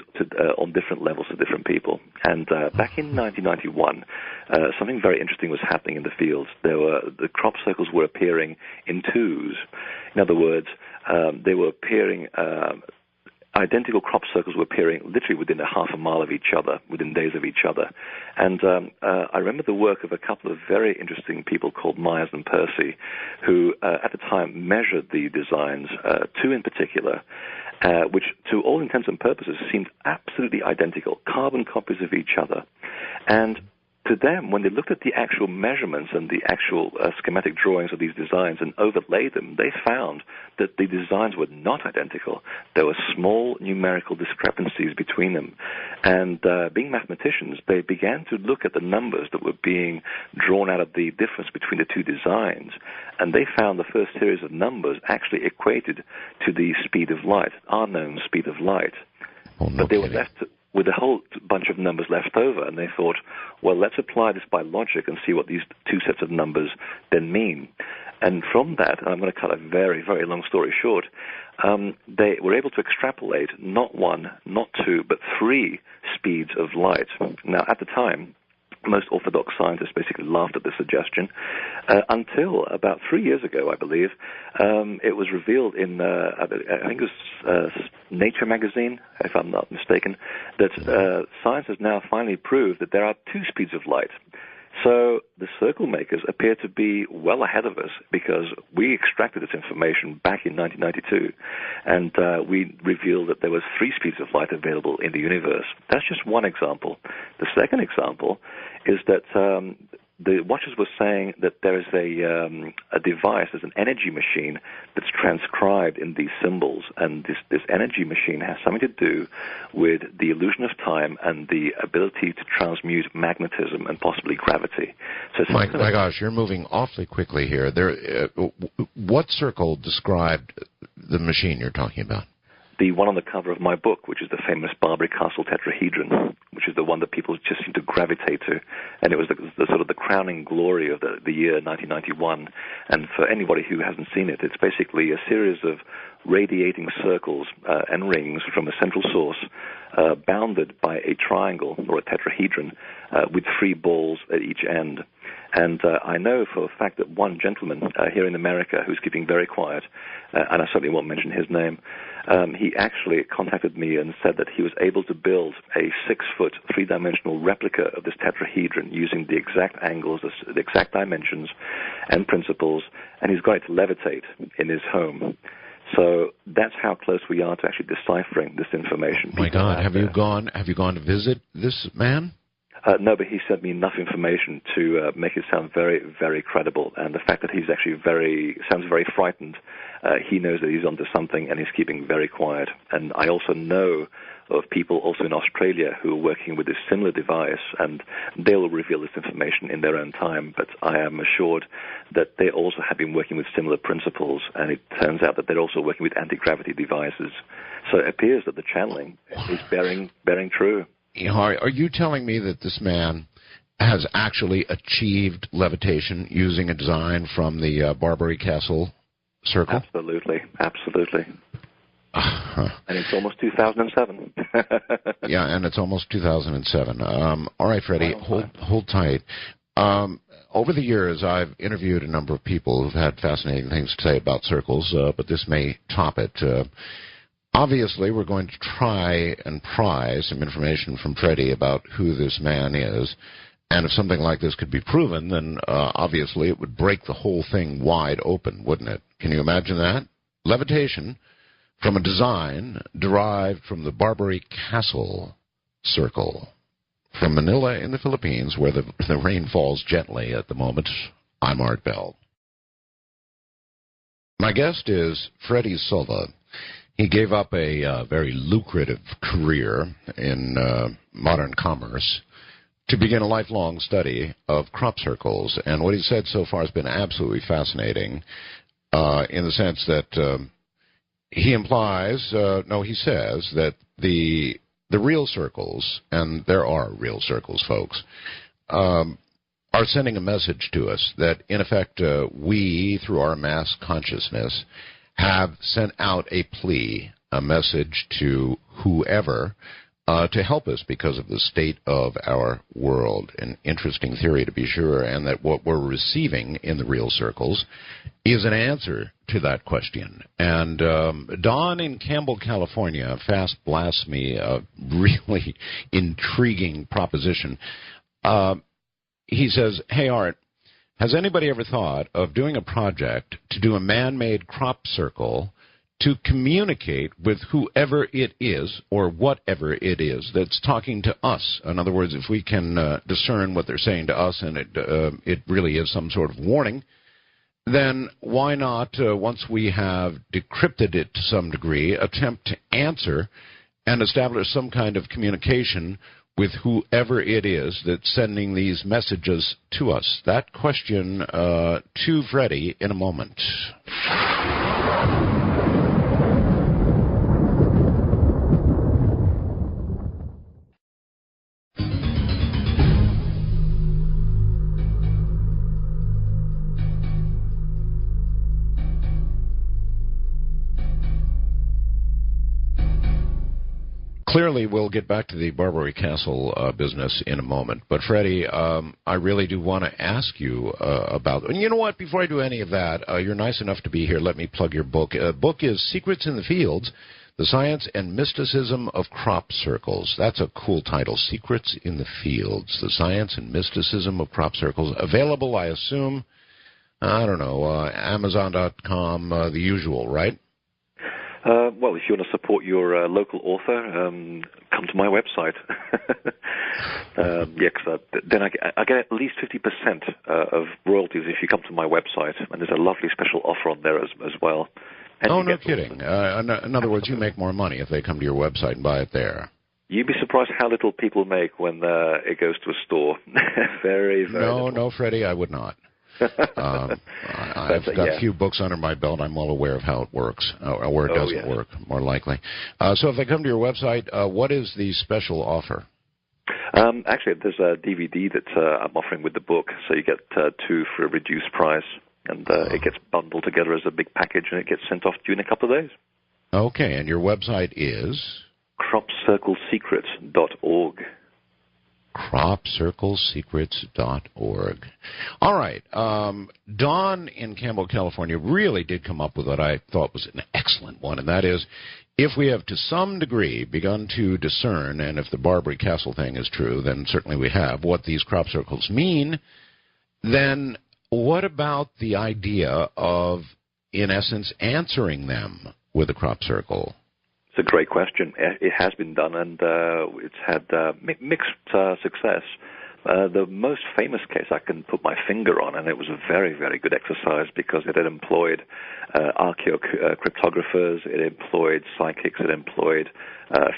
[SPEAKER 2] on different levels to different people. And back in 1991, something very interesting was happening in the fields. The crop circles were appearing in twos. In other words, they were appearing. Identical crop circles were appearing literally within a half a mile of each other, within days of each other. And I remember the work of a couple of very interesting people called Myers and Percy, who at the time measured the designs, two in particular, which to all intents and purposes seemed absolutely identical, carbon copies of each other. And to them, when they looked at the actual measurements and the actual schematic drawings of these designs and overlaid them, they found that the designs were not identical. There were small numerical discrepancies between them. And being mathematicians, they began to look at the numbers that were being drawn out of the difference between the two designs, and they found the first series of numbers actually equated to the speed of light, our known speed of light. But they were left with a whole bunch of numbers left over, and they thought, well, let's apply this by logic and see what these two sets of numbers then mean. And from that, and I'm going to cut a very, very long story short, they were able to extrapolate not one, not two, but three speeds of light. Now, at the time, most orthodox scientists basically laughed at this suggestion until about 3 years ago, I believe. It was revealed in, I think it was Nature magazine, if I'm not mistaken, that science has now finally proved that there are two speeds of light. So the circle makers appear to be well ahead of us, because we extracted this information back in 1992, and we revealed that there was three speeds of light available in the universe. That's just one example. The second example is that the watchers were saying that there is a device, there's an energy machine that's transcribed in these symbols, and this energy machine has something to do with the illusion of time and the ability to transmute magnetism and possibly gravity. So
[SPEAKER 1] my gosh, you're moving awfully quickly here. What circle described the machine you're talking about?
[SPEAKER 2] the one on the cover of my book, which is the famous Barbary Castle tetrahedron, which is the one that people just seem to gravitate to. And it was the sort of the crowning glory of the year 1991. And for anybody who hasn't seen it, it's basically a series of radiating circles and rings from a central source, bounded by a triangle or a tetrahedron with 3 balls at each end. And I know for a fact that one gentleman here in America who's keeping very quiet, and I certainly won't mention his name, he actually contacted me and said that he was able to build a 6-foot, 3-dimensional replica of this tetrahedron using the exact angles, the exact dimensions and principles, and he's got it to levitate in his home. So that's how close we are to actually deciphering this information.
[SPEAKER 1] My God, have you gone to visit this man?
[SPEAKER 2] No, but he sent me enough information to make it sound very, very credible. And the fact that he's actually sounds very frightened, he knows that he's onto something and he's keeping very quiet. And I also know of people also in Australia who are working with this similar device, and they will reveal this information in their own time. But I am assured that they also have been working with similar principles, and it turns out that they're also working with anti-gravity devices. So it appears that the channeling is bearing true.
[SPEAKER 1] Are you telling me that this man has actually achieved levitation using a design from the Barbary Castle circle?
[SPEAKER 2] Absolutely. And it's almost 2007.
[SPEAKER 1] Yeah, and it's almost 2007. All right, Freddie, hold tight. Over the years, I've interviewed a number of people who've had fascinating things to say about circles, but this may top it. Obviously, we're going to try and pry some information from Freddie about who this man is. And if something like this could be proven, then obviously it would break the whole thing wide open, wouldn't it? Can you imagine that? Levitation from a design derived from the Barbary Castle circle. From Manila in the Philippines, where the rain falls gently at the moment, I'm Art Bell. My guest is Freddie Silva. He gave up a very lucrative career in modern commerce to begin a lifelong study of crop circles. And what he said so far has been absolutely fascinating in the sense that he says that the real circles, and there are real circles, folks, are sending a message to us that, in effect, we, through our mass consciousness, have sent out a plea, a message to whoever to help us because of the state of our world. An interesting theory, to be sure, and that what we're receiving in the real circles is an answer to that question. And Don in Campbell, California, fast blasts me a really intriguing proposition. He says, "Hey, Art, has anybody ever thought of doing a project to do a man-made crop circle to communicate with whoever it is or whatever it is that's talking to us? In other words, if we can discern what they're saying to us and it really is some sort of warning, then why not, once we have decrypted it to some degree, attempt to answer and establish some kind of communication with whoever it is that's sending these messages to us?" That question to Freddie in a moment. Clearly, we'll get back to the Barbary Castle business in a moment. But, Freddie, I really do want to ask you about... And you know what? Before I do any of that, you're nice enough to be here. Let me plug your book. Book is Secrets in the Fields, The Science and Mysticism of Crop Circles. That's a cool title, Secrets in the Fields, The Science and Mysticism of Crop Circles. Available, I assume, Amazon.com, the usual, right?
[SPEAKER 2] Well, if you want to support your local author, come to my website. Because then I get at least 50% of royalties if you come to my website, and there's a lovely special offer on there as well. And
[SPEAKER 1] no kidding. In other words, you make more money if they come to your website and buy it there.
[SPEAKER 2] You'd be surprised how little people make when it goes to a store. Very, very little.
[SPEAKER 1] No, Freddie, I would not. I've got a few books under my belt. I'm well aware of how it works, or where it doesn't work, more likely. So if I come to your website, what is the special offer?
[SPEAKER 2] Actually, there's a DVD that I'm offering with the book, so you get 2 for a reduced price, and it gets bundled together as a big package, and it gets sent off to you in a couple of days.
[SPEAKER 1] Okay, and your website is?
[SPEAKER 2] cropcirclesecrets.org.
[SPEAKER 1] cropcirclesecrets.org. All right. Don in Campbell, California, really did come up with what I thought was an excellent one, and that is, if we have to some degree begun to discern, and if the Barbary Castle thing is true, then certainly we have, what these crop circles mean, then what about the idea of, in essence, answering them with a crop circle?
[SPEAKER 2] It's a great question. It has been done, and it's had mixed success. The most famous case I can put my finger on, and it was a very, very good exercise because it had employed archaeocryptographers, it employed psychics, it employed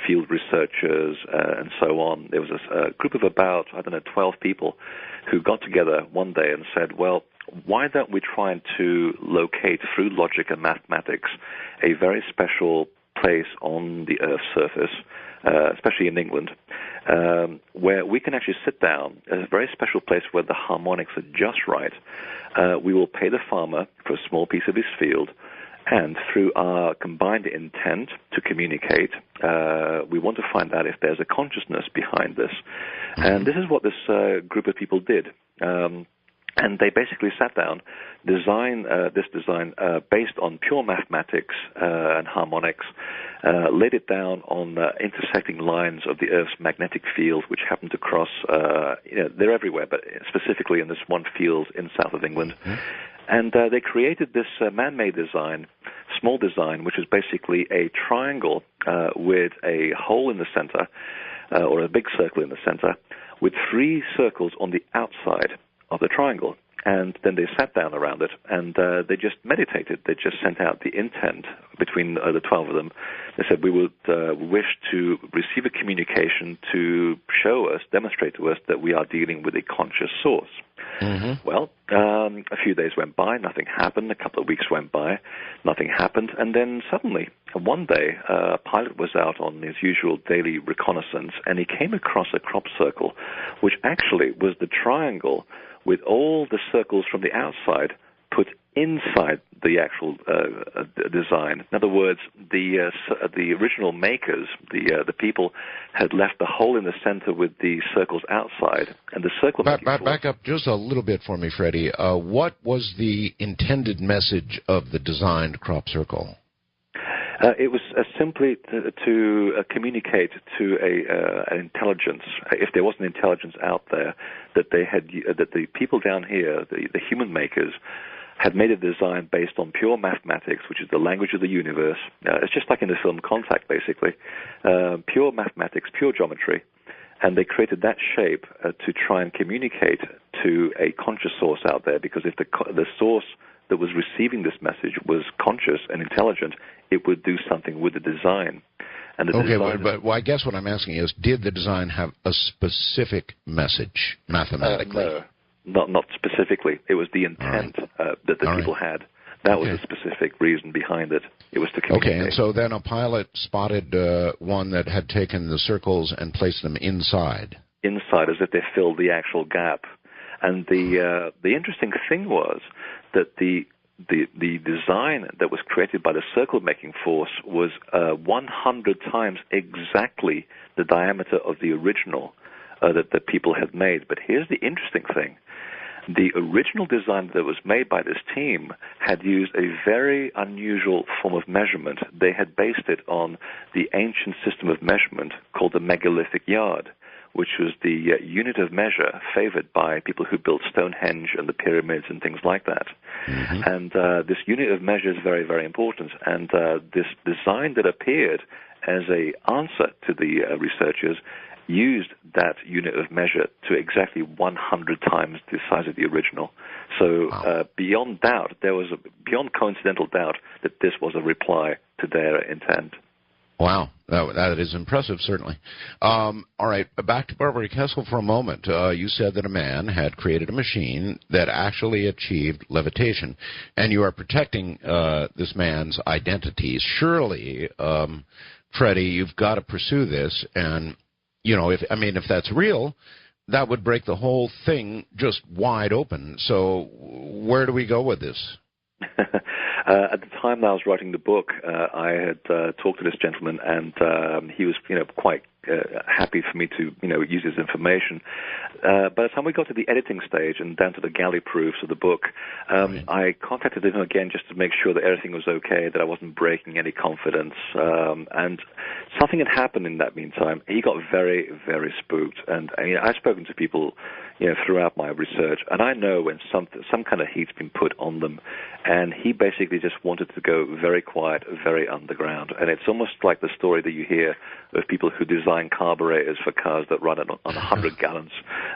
[SPEAKER 2] field researchers, and so on. There was a group of about, 12 people who got together one day and said, well, why don't we try to locate through logic and mathematics a very special place on the Earth's surface, especially in England, where we can actually sit down at a very special place where the harmonics are just right. We will pay the farmer for a small piece of his field, and through our combined intent to communicate, we want to find out if there's a consciousness behind this. And this is what this group of people did. And they basically sat down, designed this design based on pure mathematics and harmonics, laid it down on intersecting lines of the Earth's magnetic field, which happen to cross, they're everywhere, but specifically in this one field in south of England. And they created this man-made design, small design, which is basically a triangle with a hole in the center, or a big circle in the center, with 3 circles on the outside of the triangle. And then they sat down around it, and they just meditated. They just sent out the intent between the 12 of them. They said, we would wish to receive a communication to show us, demonstrate to us that we are dealing with a conscious source. Well, a few days went by, nothing happened. A couple of weeks went by, nothing happened. And then suddenly, one day, a pilot was out on his usual daily reconnaissance, and he came across a crop circle, which actually was the triangle with all the circles from the outside put inside the actual design. In other words, the original makers, the people, had left the hole in the center with the circles outside, and the circle.
[SPEAKER 1] Back up just a little bit for me, Freddie. What was the intended message of the designed crop circle?
[SPEAKER 2] It was simply to communicate to an intelligence, if there was an intelligence out there, that the people down here, the human makers, had made a design based on pure mathematics, which is the language of the universe. It's just like in the film Contact, basically. Pure mathematics, pure geometry. And they created that shape to try and communicate to a conscious source out there, because if the source that was receiving this message was conscious and intelligent, it would do something with the design. And
[SPEAKER 1] but I guess what I'm asking is, did the design have a specific message mathematically?
[SPEAKER 2] No, not specifically. It was the intent that the people had. That was the specific reason behind it. It was to communicate.
[SPEAKER 1] Okay, and so then a pilot spotted one that had taken the circles and placed them inside. Inside,
[SPEAKER 2] as if they filled the actual gap. And the interesting thing was that the design that was created by the circle-making force was 100 times exactly the diameter of the original that the people had made. But here's the interesting thing. The original design that was made by this team had used a very unusual form of measurement. They had based it on the ancient system of measurement called the megalithic yard, which was the unit of measure favored by people who built Stonehenge and the pyramids and things like that. And this unit of measure is very, very important. And this design that appeared as an answer to the researchers used that unit of measure to exactly 100 times the size of the original. So beyond doubt, there was beyond coincidental doubt that this was a reply to their intent.
[SPEAKER 1] Wow, that is impressive, certainly. All right, back to Barbara Kessel for a moment. You said that a man had created a machine that actually achieved levitation, and you are protecting this man's identity. Surely, Freddie, you've got to pursue this, and if that's real, that would break the whole thing just wide open. So, where do we go with this?
[SPEAKER 2] At the time that I was writing the book, I had talked to this gentleman, and he was, quite happy for me to, use his information. By the time we got to the editing stage and down to the galley proofs of the book, I contacted him again just to make sure that everything was okay, that I wasn't breaking any confidence. And something had happened in that meantime. He got very, very spooked. And I've spoken to people, throughout my research, and I know when some kind of heat's been put on them. And he basically just wanted to go very quiet, very underground. And it's almost like the story that you hear of people who design carburetors for cars that run on 100 gallons,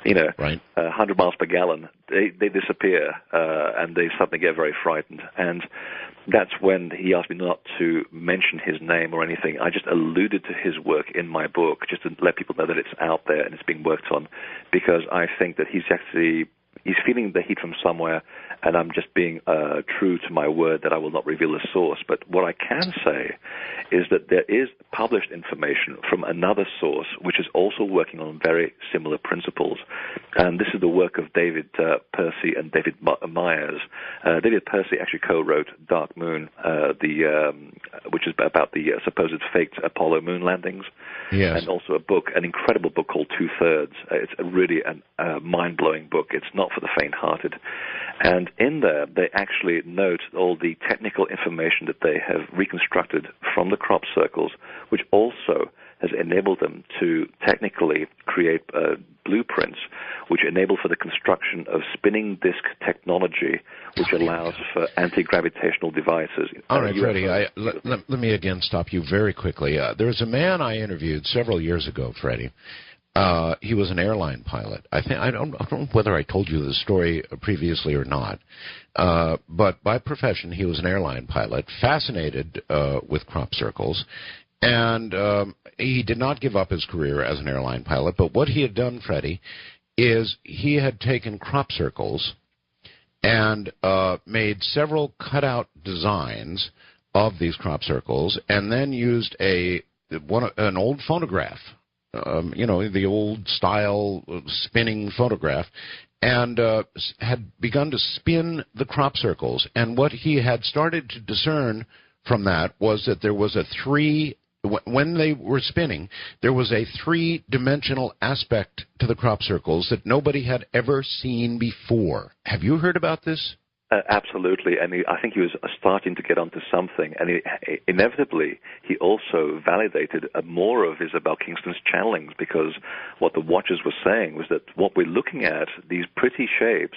[SPEAKER 2] 100 miles per gallon. They disappear, and they suddenly get very frightened. And that's when he asked me not to mention his name or anything. I just alluded to his work in my book just to let people know that it's out there and it's being worked on, because I think that he's feeling the heat from somewhere, and I'm just being true to my word that I will not reveal the source. But what I can say is that there is published information from another source which is also working on very similar principles. And this is the work of David Percy and David Myers. David Percy actually co-wrote Dark Moon, which is about the supposed faked Apollo moon landings.
[SPEAKER 1] Yes.
[SPEAKER 2] And also an incredible book called Two-Thirds. It's really a mind-blowing book. It's not for the faint-hearted. And in there, they actually note all the technical information that they have reconstructed from the crop circles, which also has enabled them to technically create blueprints which enable for the construction of spinning disk technology, which allows for anti-gravitational devices.
[SPEAKER 1] All right, Freddie, let me again stop you very quickly. There was a man I interviewed several years ago, Freddie. He was an airline pilot. I don't know whether I told you the story previously or not, but by profession he was an airline pilot, fascinated with crop circles, and he did not give up his career as an airline pilot. But what he had done, Freddie, is he had taken crop circles and made several cutout designs of these crop circles, and then used an old phonograph. The old style spinning phonograph, and had begun to spin the crop circles. And what he had started to discern from that was that there was when they were spinning, there was a three-dimensional aspect to the crop circles that nobody had ever seen before. Have you heard about this?
[SPEAKER 2] Absolutely, and I think he was starting to get onto something, and inevitably he also validated more of Isabel Kingston's channelings, because what the watchers were saying was that what we're looking at, these pretty shapes,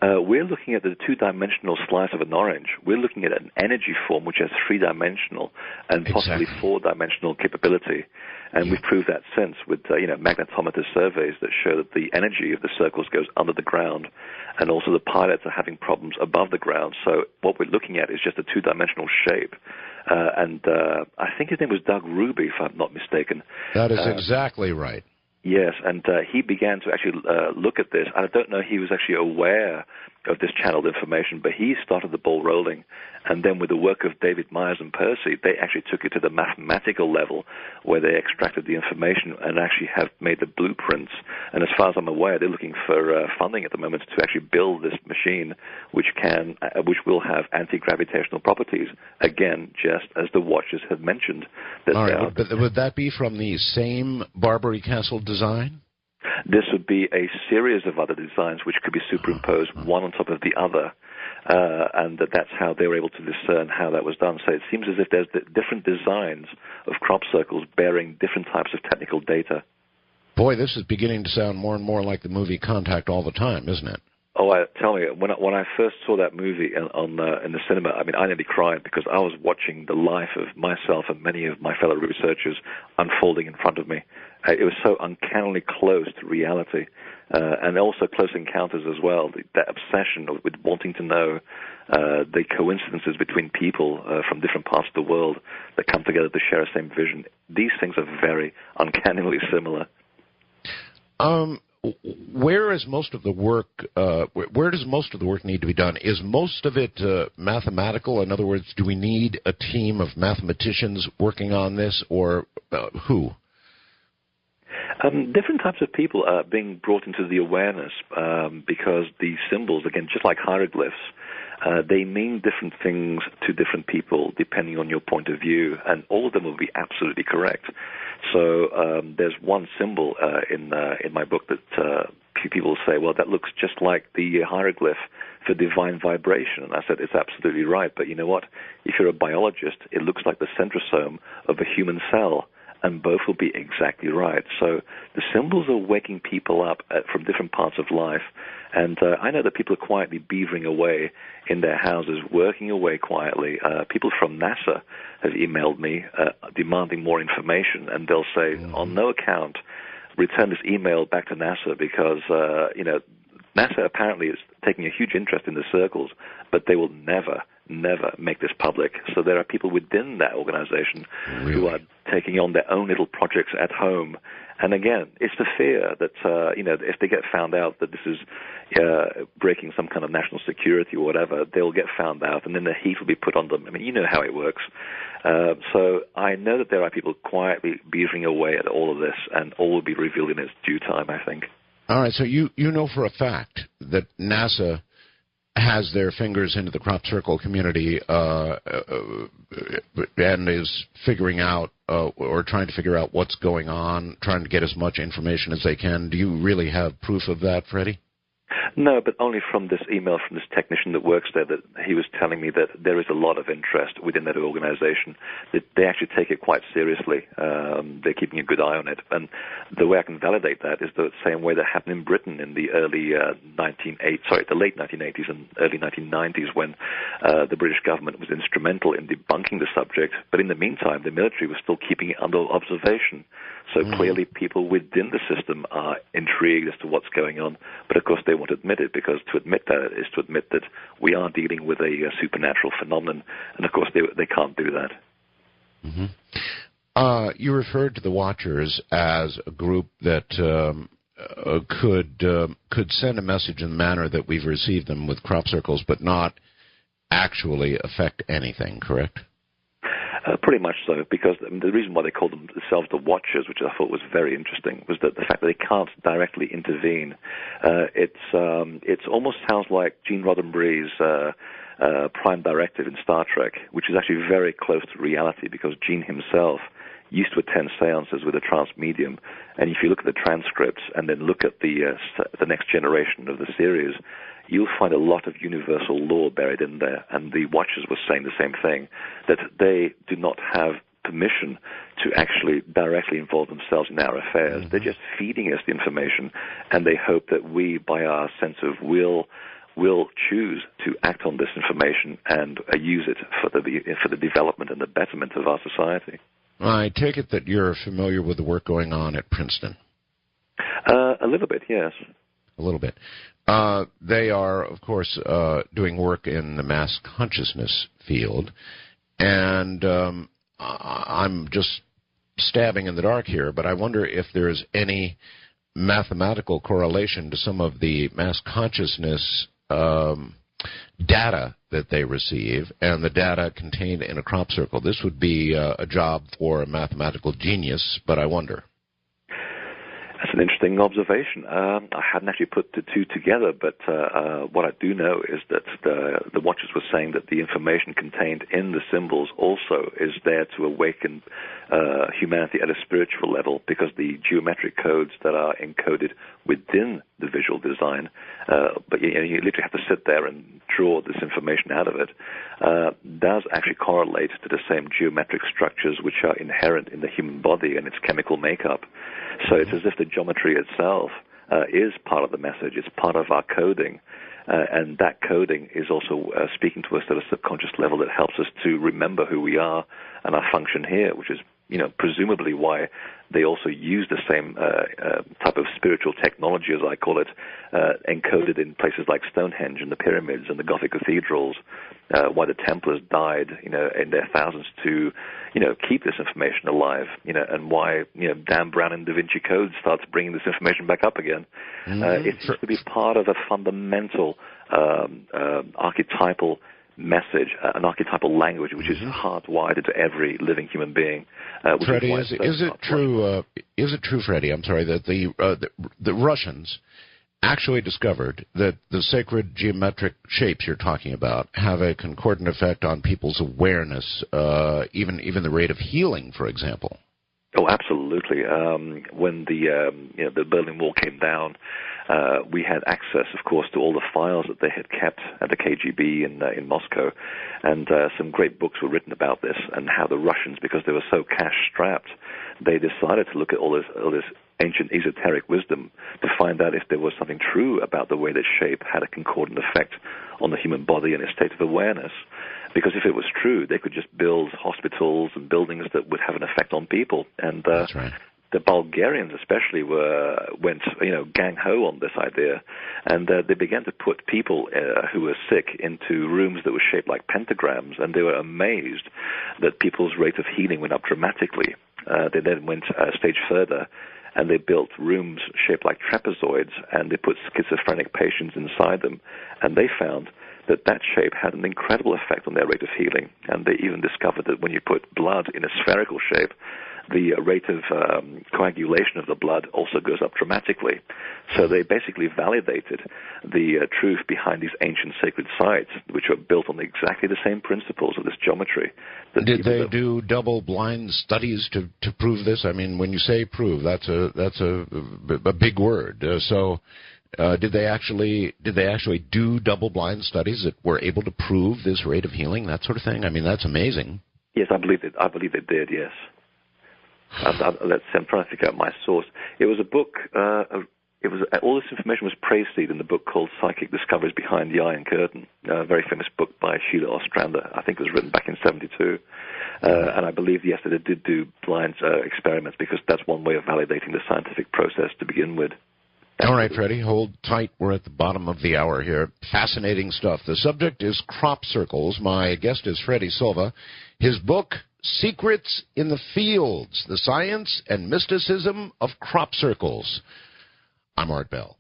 [SPEAKER 2] we're looking at the two-dimensional slice of an orange. We're looking at an energy form which has three-dimensional and possibly four-dimensional capability. And we've proved that since with magnetometer surveys that show that the energy of the circles goes under the ground, and also the pilots are having problems above the ground. So what we're looking at is just a two-dimensional shape. And I think his name was Doug Ruby, if I'm not mistaken.
[SPEAKER 1] That is exactly right.
[SPEAKER 2] Yes, and he began to actually look at this. I don't know he was actually aware of this channeled information, but he started the ball rolling. And then with the work of David Myers and Percy, they actually took it to the mathematical level, where they extracted the information and actually have made the blueprints. And as far as I'm aware, they're looking for funding at the moment to actually build this machine, which will have anti-gravitational properties, again, just as the watchers have mentioned.
[SPEAKER 1] All right, but would that be from the same Barbary Castle design?
[SPEAKER 2] This would be a series of other designs which could be superimposed one on top of the other, and that's how they were able to discern how that was done. So it seems as if there's different designs of crop circles bearing different types of technical data.
[SPEAKER 1] Boy, this is beginning to sound more and more like the movie Contact all the time, isn't it?
[SPEAKER 2] Tell me, when I first saw that movie in the cinema, I mean, I nearly cried because I was watching the life of myself and many of my fellow researchers unfolding in front of me. It was so uncannily close to reality, and also Close Encounters as well. That obsession with wanting to know the coincidences between people from different parts of the world that come together to share the same vision. These things are very uncannily similar.
[SPEAKER 1] Where is most of the work? Where does most of the work need to be done? Is most of it mathematical? In other words, do we need a team of mathematicians working on this, or who?
[SPEAKER 2] Different types of people are being brought into the awareness because the symbols, again, just like hieroglyphs, they mean different things to different people depending on your point of view, and all of them will be absolutely correct. So there's one symbol in my book that people say, well, that looks just like the hieroglyph for divine vibration. And I said, it's absolutely right, but you know what? If you're a biologist, it looks like the centrosome of a human cell, and both will be exactly right. So the symbols are waking people up from different parts of life. And I know that people are quietly beavering away in their houses, working away quietly. People from NASA have emailed me demanding more information, and they'll say, on no account, return this email back to NASA because, NASA apparently is taking a huge interest in the circles, but they will never make this public. So there are people within that organization who are taking on their own little projects at home. And again, it's the fear that, if they get found out that this is breaking some kind of national security or whatever, they'll get found out, and then the heat will be put on them. I mean, you know how it works. So I know that there are people quietly beavering away at all of this, and all will be revealed in its due time, I think.
[SPEAKER 1] All right, so you know for a fact that NASA has their fingers into the crop circle community and is figuring out or trying to figure out what's going on, trying to get as much information as they can. Do you really have proof of that, Freddie?
[SPEAKER 2] No, but only from this email from this technician that works there, that he was telling me that there is a lot of interest within that organization. That they actually take it quite seriously. They're keeping a good eye on it. And the way I can validate that is the same way that happened in Britain in the the late 1980s and early 1990s, when the British government was instrumental in debunking the subject. But in the meantime, the military was still keeping it under observation. So clearly people within the system are intrigued as to what's going on. But of course they won't admit it, because to admit that is to admit that we are dealing with a supernatural phenomenon. And of course they can't do that.
[SPEAKER 1] You referred to the Watchers as a group that could send a message in the manner that we've received them with crop circles, but not actually affect anything, correct?
[SPEAKER 2] Pretty much so, because the reason why they called themselves the Watchers, which I thought was very interesting, was that the fact that they can't directly intervene. It almost sounds like Gene Roddenberry's Prime Directive in Star Trek, which is actually very close to reality, because Gene himself used to attend seances with a trance medium, and if you look at the transcripts and then look at the next generation of the series, you'll find a lot of universal law buried in there. And the Watchers were saying the same thing, that they do not have permission to actually directly involve themselves in our affairs. They're just feeding us the information, and they hope that we, by our sense of will choose to act on this information and use it for the development and the betterment of our society.
[SPEAKER 1] I take it that you're familiar with the work going on at Princeton.
[SPEAKER 2] A little bit, yes.
[SPEAKER 1] A little bit. They are, of course, doing work in the mass consciousness field, and I'm just stabbing in the dark here, but I wonder if there's any mathematical correlation to some of the mass consciousness data that they receive and the data contained in a crop circle. This would be a job for a mathematical genius, but I wonder.
[SPEAKER 2] That's an interesting observation. I hadn't actually put the two together, but what I do know is that the Watchers were saying that the information contained in the symbols also is there to awaken humanity at a spiritual level, because the geometric codes that are encoded within the visual design, but you literally have to sit there and draw this information out of it, does actually correlate to the same geometric structures which are inherent in the human body and its chemical makeup. So it's as if the geometry itself is part of the message. It's part of our coding. And that coding is also speaking to us at a subconscious level that helps us to remember who we are and our function here, which is, presumably why they also use the same type of spiritual technology, as I call it, encoded in places like Stonehenge and the pyramids and the Gothic cathedrals, why the Templars died, in their thousands to, keep this information alive, and why, Dan Brown in Da Vinci Code starts bringing this information back up again. It seems to be part of a fundamental archetypal message, an archetypal language, which is hardwired into every living human being.
[SPEAKER 1] Freddie, is it true? Is it true, Freddie? I'm sorry, that the Russians actually discovered that the sacred geometric shapes you're talking about have a concordant effect on people's awareness, even the rate of healing, for example?
[SPEAKER 2] Oh, absolutely. When the Berlin Wall came down, we had access, of course, to all the files that they had kept at the KGB in Moscow, and some great books were written about this and how the Russians, because they were so cash-strapped, they decided to look at all this ancient esoteric wisdom to find out if there was something true about the way that shape had a concordant effect on the human body and its state of awareness. Because if it was true, they could just build hospitals and buildings that would have an effect on people. And
[SPEAKER 1] That's right.
[SPEAKER 2] The Bulgarians especially went gang-ho on this idea. And they began to put people who were sick into rooms that were shaped like pentagrams, and they were amazed that people's rate of healing went up dramatically. They then went a stage further, and they built rooms shaped like trapezoids, and they put schizophrenic patients inside them, and they found that shape had an incredible effect on their rate of healing. And they even discovered that when you put blood in a spherical shape, the rate of coagulation of the blood also goes up dramatically. So they basically validated the truth behind these ancient sacred sites, which are built on exactly the same principles of this geometry.
[SPEAKER 1] Did they do double-blind studies to prove this? I mean, when you say prove, that's a big word. Did they actually do double-blind studies that were able to prove this rate of healing, that sort of thing? I mean, that's amazing.
[SPEAKER 2] Yes, I believe they did. Yes. I'm trying to figure out my source. It was a book. All this information was praised in the book called Psychic Discoveries Behind the Iron Curtain, a very famous book by Sheila Ostrander. I think it was written back in '72. And I believe, yes, that it did do blind experiments, because that's one way of validating the scientific process to begin with.
[SPEAKER 1] All right, Freddie, hold tight. We're at the bottom of the hour here. Fascinating stuff. The subject is crop circles. My guest is Freddie Silva. His book, Secrets in the Fields, The Science and Mysticism of Crop Circles. I'm Art Bell.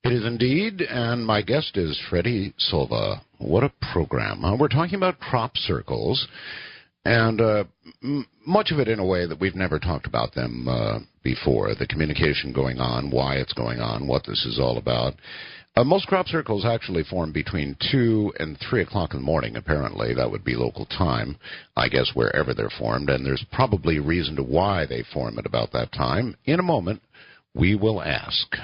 [SPEAKER 1] It is indeed, and my guest is Freddie Silva. What a program. We're talking about crop circles, and much of it in a way that we've never talked about them before, the communication going on, why it's going on, what this is all about. Most crop circles actually form between 2 and 3 o'clock in the morning, apparently. That would be local time, I guess, wherever they're formed, and there's probably reason to why they form at about that time. In a moment, we will ask.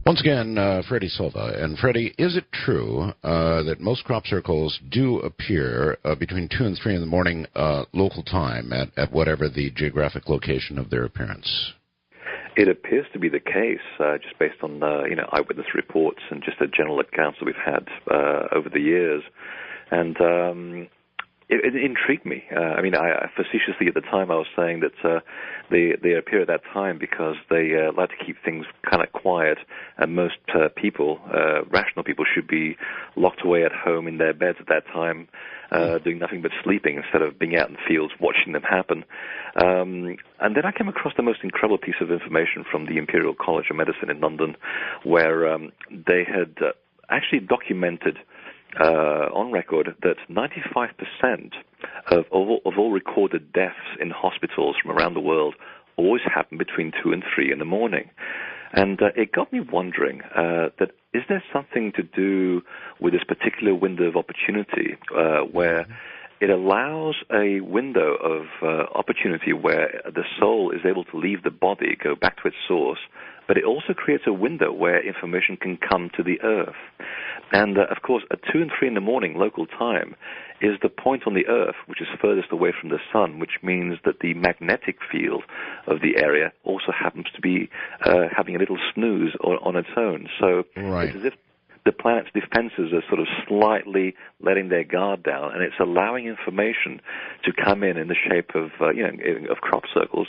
[SPEAKER 1] Once again, Freddie Silva. And Freddie, is it true that most crop circles do appear between 2 and 3 in the morning local time at whatever the geographic location of their appearance?
[SPEAKER 2] It appears to be the case, just based on eyewitness reports and just the general accounts that we've had over the years. And it intrigued me. I facetiously at the time I was saying that they appear at that time because they like to keep things kind of quiet, and most people, rational people, should be locked away at home in their beds at that time, doing nothing but sleeping instead of being out in the fields watching them happen. And then I came across the most incredible piece of information from the Imperial College of Medicine in London, where they had actually documented on record that 95% of all recorded deaths in hospitals from around the world always happen between 2 and 3 in the morning. And it got me wondering that is there something to do with this particular window of opportunity where it allows a window of opportunity where the soul is able to leave the body, go back to its source, but it also creates a window where information can come to the Earth. And, of course, at 2 and 3 in the morning local time is the point on the Earth which is furthest away from the sun, which means that the magnetic field of the area also happens to be having a little snooze on its own. So It's as if the planet's defenses are sort of slightly letting their guard down, and it's allowing information to come in the shape of, of crop circles.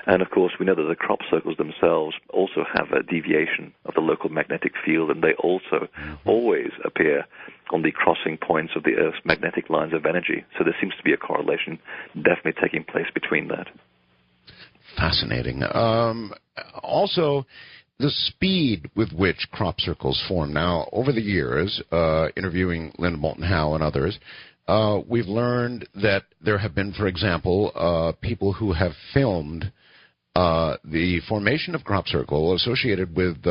[SPEAKER 2] And, of course, we know that the crop circles themselves also have a deviation of the local magnetic field, and they also always appear on the crossing points of the Earth's magnetic lines of energy. So there seems to be a correlation definitely taking place between that.
[SPEAKER 1] Fascinating. Also, the speed with which crop circles form. Now, over the years, interviewing Linda Moulton Howe and others, we've learned that there have been, for example, people who have filmed the formation of crop circle associated with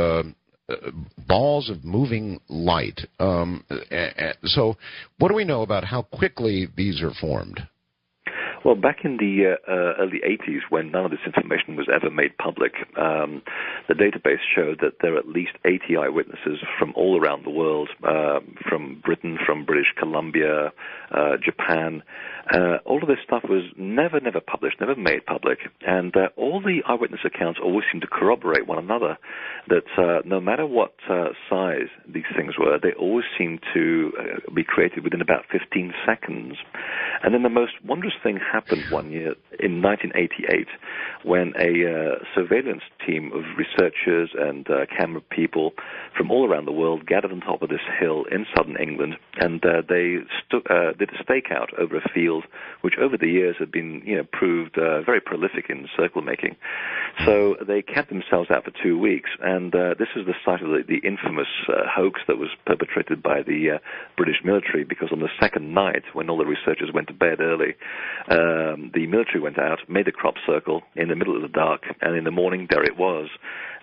[SPEAKER 1] balls of moving light. So what do we know about how quickly these are formed?
[SPEAKER 2] Well, back in the early 80s, when none of this information was ever made public, the database showed that there are at least 80 eyewitnesses from all around the world, from Britain, from British Columbia, Japan. All of this stuff was never published, never made public, and all the eyewitness accounts always seem to corroborate one another, that no matter what size these things were, they always seemed to be created within about 15 seconds. And then the most wondrous thing happened one year in 1988 when a surveillance team of researchers and camera people from all around the world gathered on top of this hill in southern England, and they did a stakeout over a field which over the years had been proved very prolific in circle making. So they camped themselves out for 2 weeks, and this is the site of the infamous hoax that was perpetrated by the British military, because on the second night, when all the researchers went to bed early, the military went out, made a crop circle in the middle of the dark, and in the morning, there it was.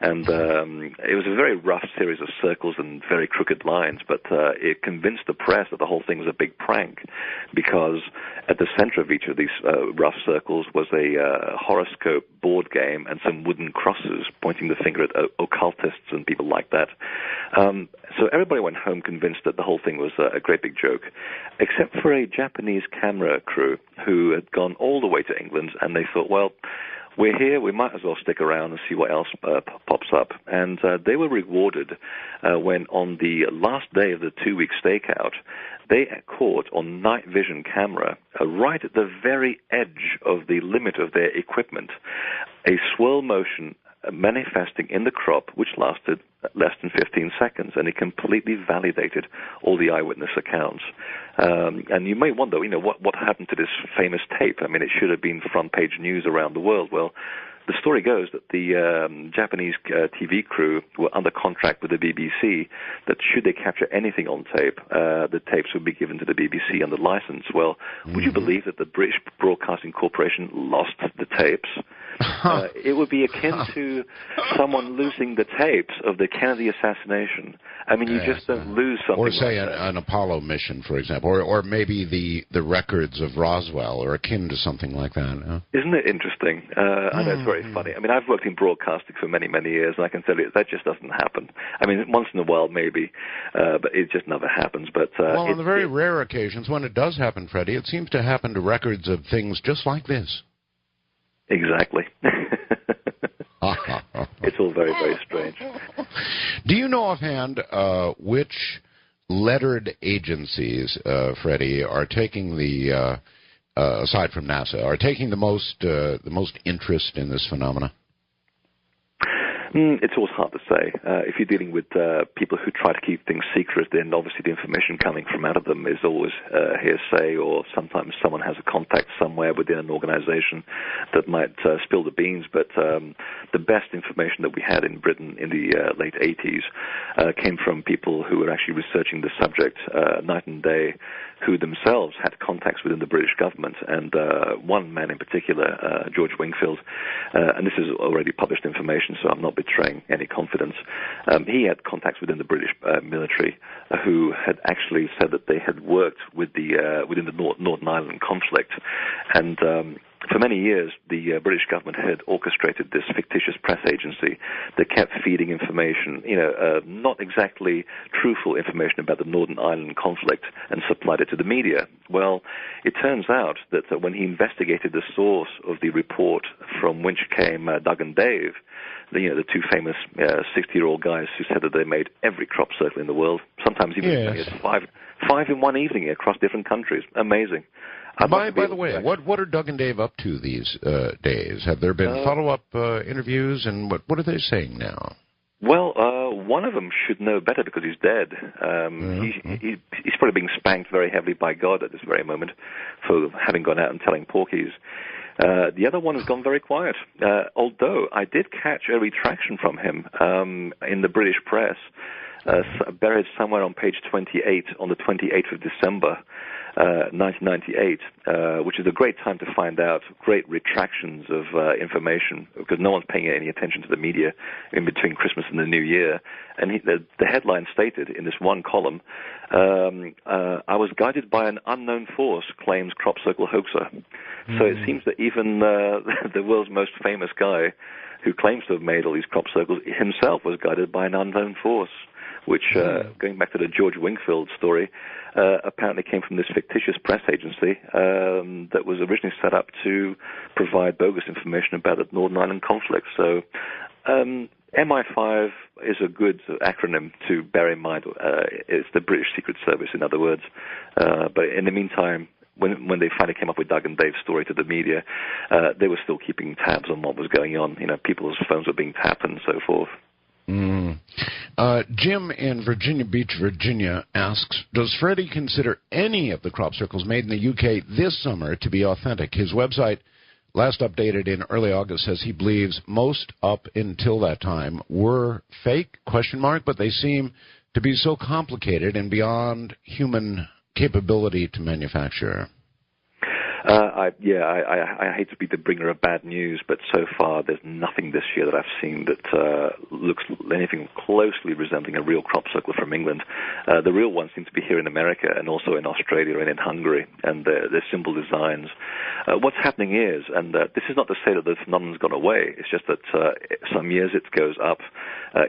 [SPEAKER 2] And it was a very rough series of circles and very crooked lines, but it convinced the press that the whole thing was a big prank, because at the center of each of these rough circles was a horoscope board game and some wooden crosses pointing the finger at occultists and people like that. So everybody went home convinced that the whole thing was a great big joke, except for a Japanese camera crew who had gone all the way to England, and they thought, well, we're here, we might as well stick around and see what else pops up. And they were rewarded when on the last day of the 2-week stakeout, they caught on night vision camera, right at the very edge of the limit of their equipment, a swirl motion manifesting in the crop, which lasted less than 15 seconds, and it completely validated all the eyewitness accounts. And you may wonder, what happened to this famous tape? I mean, it should have been front-page news around the world. Well, the story goes that the Japanese TV crew were under contract with the BBC that should they capture anything on tape, the tapes would be given to the BBC under license. Well, would you believe that the British Broadcasting Corporation lost the tapes? It would be akin to someone losing the tapes of the Kennedy assassination. I mean, you just don't lose something.
[SPEAKER 1] Or say
[SPEAKER 2] like
[SPEAKER 1] an Apollo mission, for example, or maybe the records of Roswell, or akin to something like that. Huh?
[SPEAKER 2] Isn't it interesting? I know it's very funny. I mean, I've worked in broadcasting for many, many years, and I can tell you that just doesn't happen. I mean, once in a while maybe, but it just never happens. But
[SPEAKER 1] well, on the very rare occasions when it does happen, Freddie, it seems to happen to records of things just like this.
[SPEAKER 2] Exactly. It's all very, very strange.
[SPEAKER 1] Do you know offhand which lettered agencies, Freddie, are taking the, aside from NASA, are taking the most interest in this phenomena?
[SPEAKER 2] It's always hard to say. If you're dealing with people who try to keep things secret, then obviously the information coming from out of them is always hearsay, or sometimes someone has a contact somewhere within an organization that might spill the beans. But the best information that we had in Britain in the late 80s came from people who were actually researching the subject night and day, who themselves had contacts within the British government, and one man in particular, George Wingfield, and this is already published information, so I'm not betraying any confidence. He had contacts within the British military who had actually said that they had worked with within the Northern Ireland conflict, and for many years, the British government had orchestrated this fictitious press agency that kept feeding information, not exactly truthful information about the Northern Ireland conflict, and supplied it to the media. Well, it turns out that when he investigated the source of the report from which came Doug and Dave, the two famous 60-year-old guys who said that they made every crop circle in the world, sometimes even as many as five in one evening across different countries. Amazing.
[SPEAKER 1] By the way, what are Doug and Dave up to these days? Have there been follow-up interviews, and what are they saying now?
[SPEAKER 2] Well, one of them should know better because he's dead. He's probably being spanked very heavily by God at this very moment for having gone out and telling porkies. The other one has gone very quiet, although I did catch a retraction from him in the British press, buried somewhere on page 28 on the 28th of December, 1998, which is a great time to find out great retractions of information, because no one's paying any attention to the media in between Christmas and the New Year. And the headline stated in this one column, I was guided by an unknown force, claims crop circle hoaxer. So it seems that even the world's most famous guy who claims to have made all these crop circles himself was guided by an unknown force, which, going back to the George Wingfield story, apparently came from this fictitious press agency that was originally set up to provide bogus information about the Northern Ireland conflict. So MI5 is a good acronym to bear in mind. It's the British Secret Service, in other words. But in the meantime, when they finally came up with Doug and Dave's story to the media, they were still keeping tabs on what was going on. People's phones were being tapped and so forth.
[SPEAKER 1] Jim in Virginia Beach, Virginia asks, does Freddie consider any of the crop circles made in the UK this summer to be authentic? His website, last updated in early August, says he believes most up until that time were fake, ? But they seem to be so complicated and beyond human capability to manufacture.
[SPEAKER 2] I hate to be the bringer of bad news, but so far there's nothing this year that I've seen that looks anything closely resembling a real crop circle from England. The real ones seem to be here in America and also in Australia and in Hungary, and they're simple designs. What's happening is, and this is not to say that the phenomenon's gone away, it's just that some years it goes up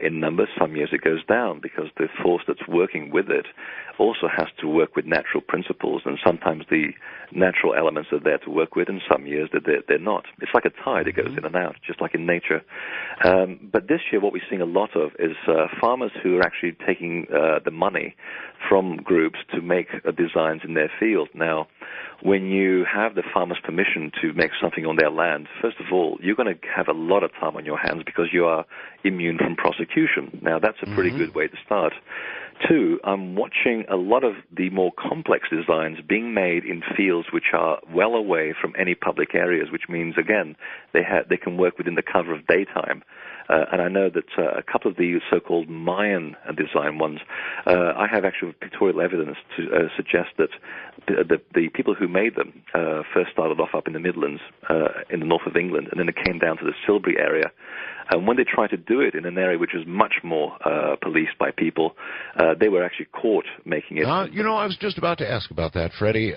[SPEAKER 2] in numbers, some years it goes down, because the force that's working with it also has to work with natural principles, and sometimes the natural elements are there to work with, and some years they're not. It's like a tide, it goes in and out, just like in nature. But this year what we're seeing a lot of is farmers who are actually taking the money from groups to make designs in their field. Now, when you have the farmer's permission to make something on their land, first of all, you're going to have a lot of time on your hands because you are immune from prosecution. Now, that's a pretty good way to start. Two, I'm watching a lot of the more complex designs being made in fields which are well away from any public areas, which means, again, they can work within the cover of daytime. And I know that a couple of the so-called Mayan design ones, I have actual pictorial evidence to suggest that the people who made them first started off up in the Midlands, in the north of England, and then it came down to the Silbury area. And when they tried to do it in an area which was much more policed by people, they were actually caught making it.
[SPEAKER 1] I was just about to ask about that, Freddie,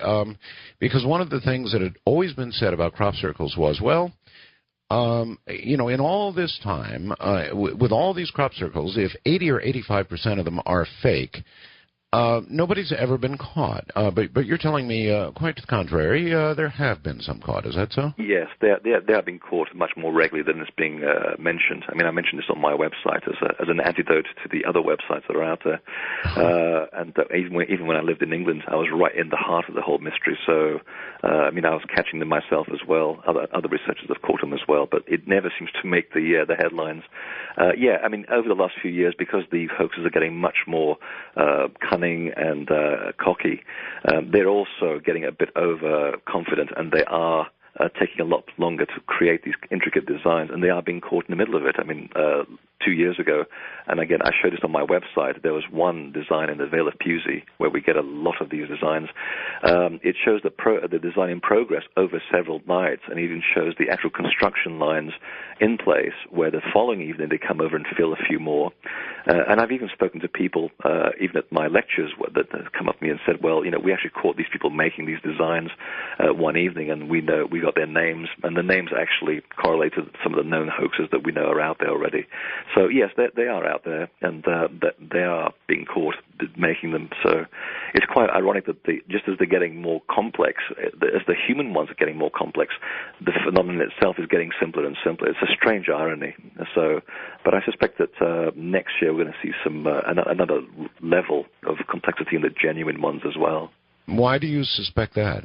[SPEAKER 1] because one of the things that had always been said about crop circles was, in all this time, with all these crop circles, if 80 or 85% of them are fake, nobody's ever been caught. But you're telling me quite to the contrary. There have been some caught. Is that so?
[SPEAKER 2] Yes, they are being caught much more regularly than is being mentioned. I mean, I mentioned this on my website as an antidote to the other websites that are out there. And even when I lived in England, I was right in the heart of the whole mystery. So, I was catching them myself as well. Other researchers have caught them as well, but it never seems to make the headlines. Over the last few years, because the hoaxes are getting much more cunning and cocky, they're also getting a bit overconfident, and they are taking a lot longer to create these intricate designs, and they are being caught in the middle of it. I mean, 2 years ago, and again, I showed this on my website, there was one design in the Vale of Pusey where we get a lot of these designs. It shows the design in progress over several nights, and even shows the actual construction lines in place, where the following evening they come over and fill a few more. And I've even spoken to people, even at my lectures, that have come up to me and said, well, we actually caught these people making these designs one evening, and we got their names, and the names actually correlate to some of the known hoaxes that we know are out there already. So yes, they are out there, and they are being caught making them. So it's quite ironic that just as they're getting more complex, as the human ones are getting more complex, the phenomenon itself is getting simpler and simpler. It's a strange irony. So, but I suspect that next year we're going to see some another level of complexity in the genuine ones as well.
[SPEAKER 1] Why do you suspect that?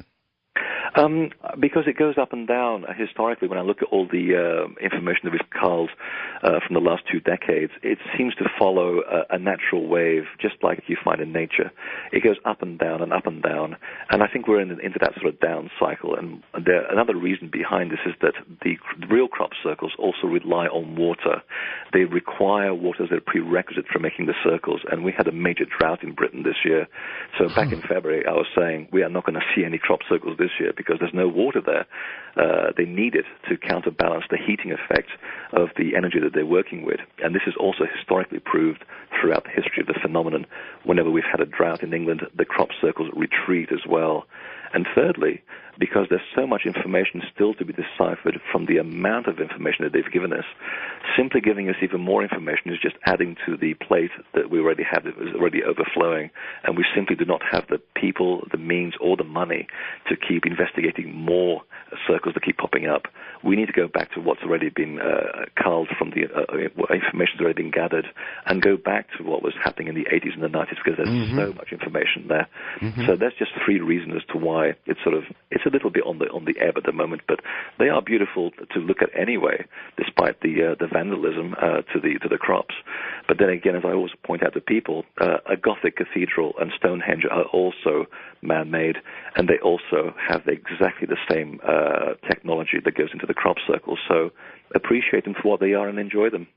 [SPEAKER 2] Because it goes up and down. Historically, when I look at all the information that we've culled from the last 2 decades, it seems to follow a natural wave, just like you find in nature. It goes up and down and up and down, and I think we're into that sort of down cycle. And another reason behind this is that the real crop circles also rely on water. They require water as a prerequisite for making the circles, and we had a major drought in Britain this year. So back in February, I was saying we are not going to see any crop circles this year because there's no water there. They need it to counterbalance the heating effect of the energy that they're working with. And this is also historically proved throughout the history of the phenomenon. Whenever we've had a drought in England, the crop circles retreat as well. And thirdly, because there's so much information still to be deciphered from the amount of information that they've given us, simply giving us even more information is just adding to the plate that we already have, that is already overflowing, and we simply do not have the people, the means, or the money to keep investigating more circles that keep popping up. We need to go back to what's already been culled from the information that's already been gathered, and go back to what was happening in the 80s and the 90s, because there's so much information there. So that's just 3 reasons as to why it's a little bit on the ebb at the moment, but they are beautiful to look at anyway, despite the vandalism to the crops. But then again, as I always point out to people, a Gothic cathedral and Stonehenge are also man-made, and they also have exactly the same technology that goes into the crop circles. So appreciate them for what they are and enjoy them.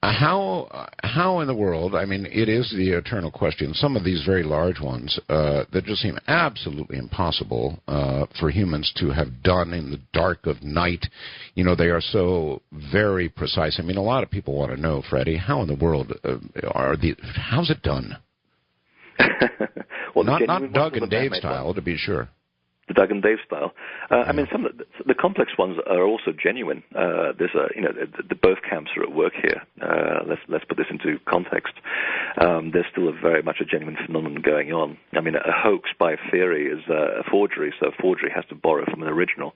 [SPEAKER 1] How in the world, I mean, it is the eternal question, some of these very large ones that just seem absolutely impossible for humans to have done in the dark of night, they are so very precise. I mean, a lot of people want to know, Freddie, how in the world how's it done?
[SPEAKER 2] Well,
[SPEAKER 1] not Doug and Dave style, to be sure.
[SPEAKER 2] The Doug and Dave style. I mean, some of the complex ones are also genuine. There's both camps are at work here. Let's put this into context. There's still very much a genuine phenomenon going on. I mean, a hoax by theory is a forgery, so a forgery has to borrow from an original.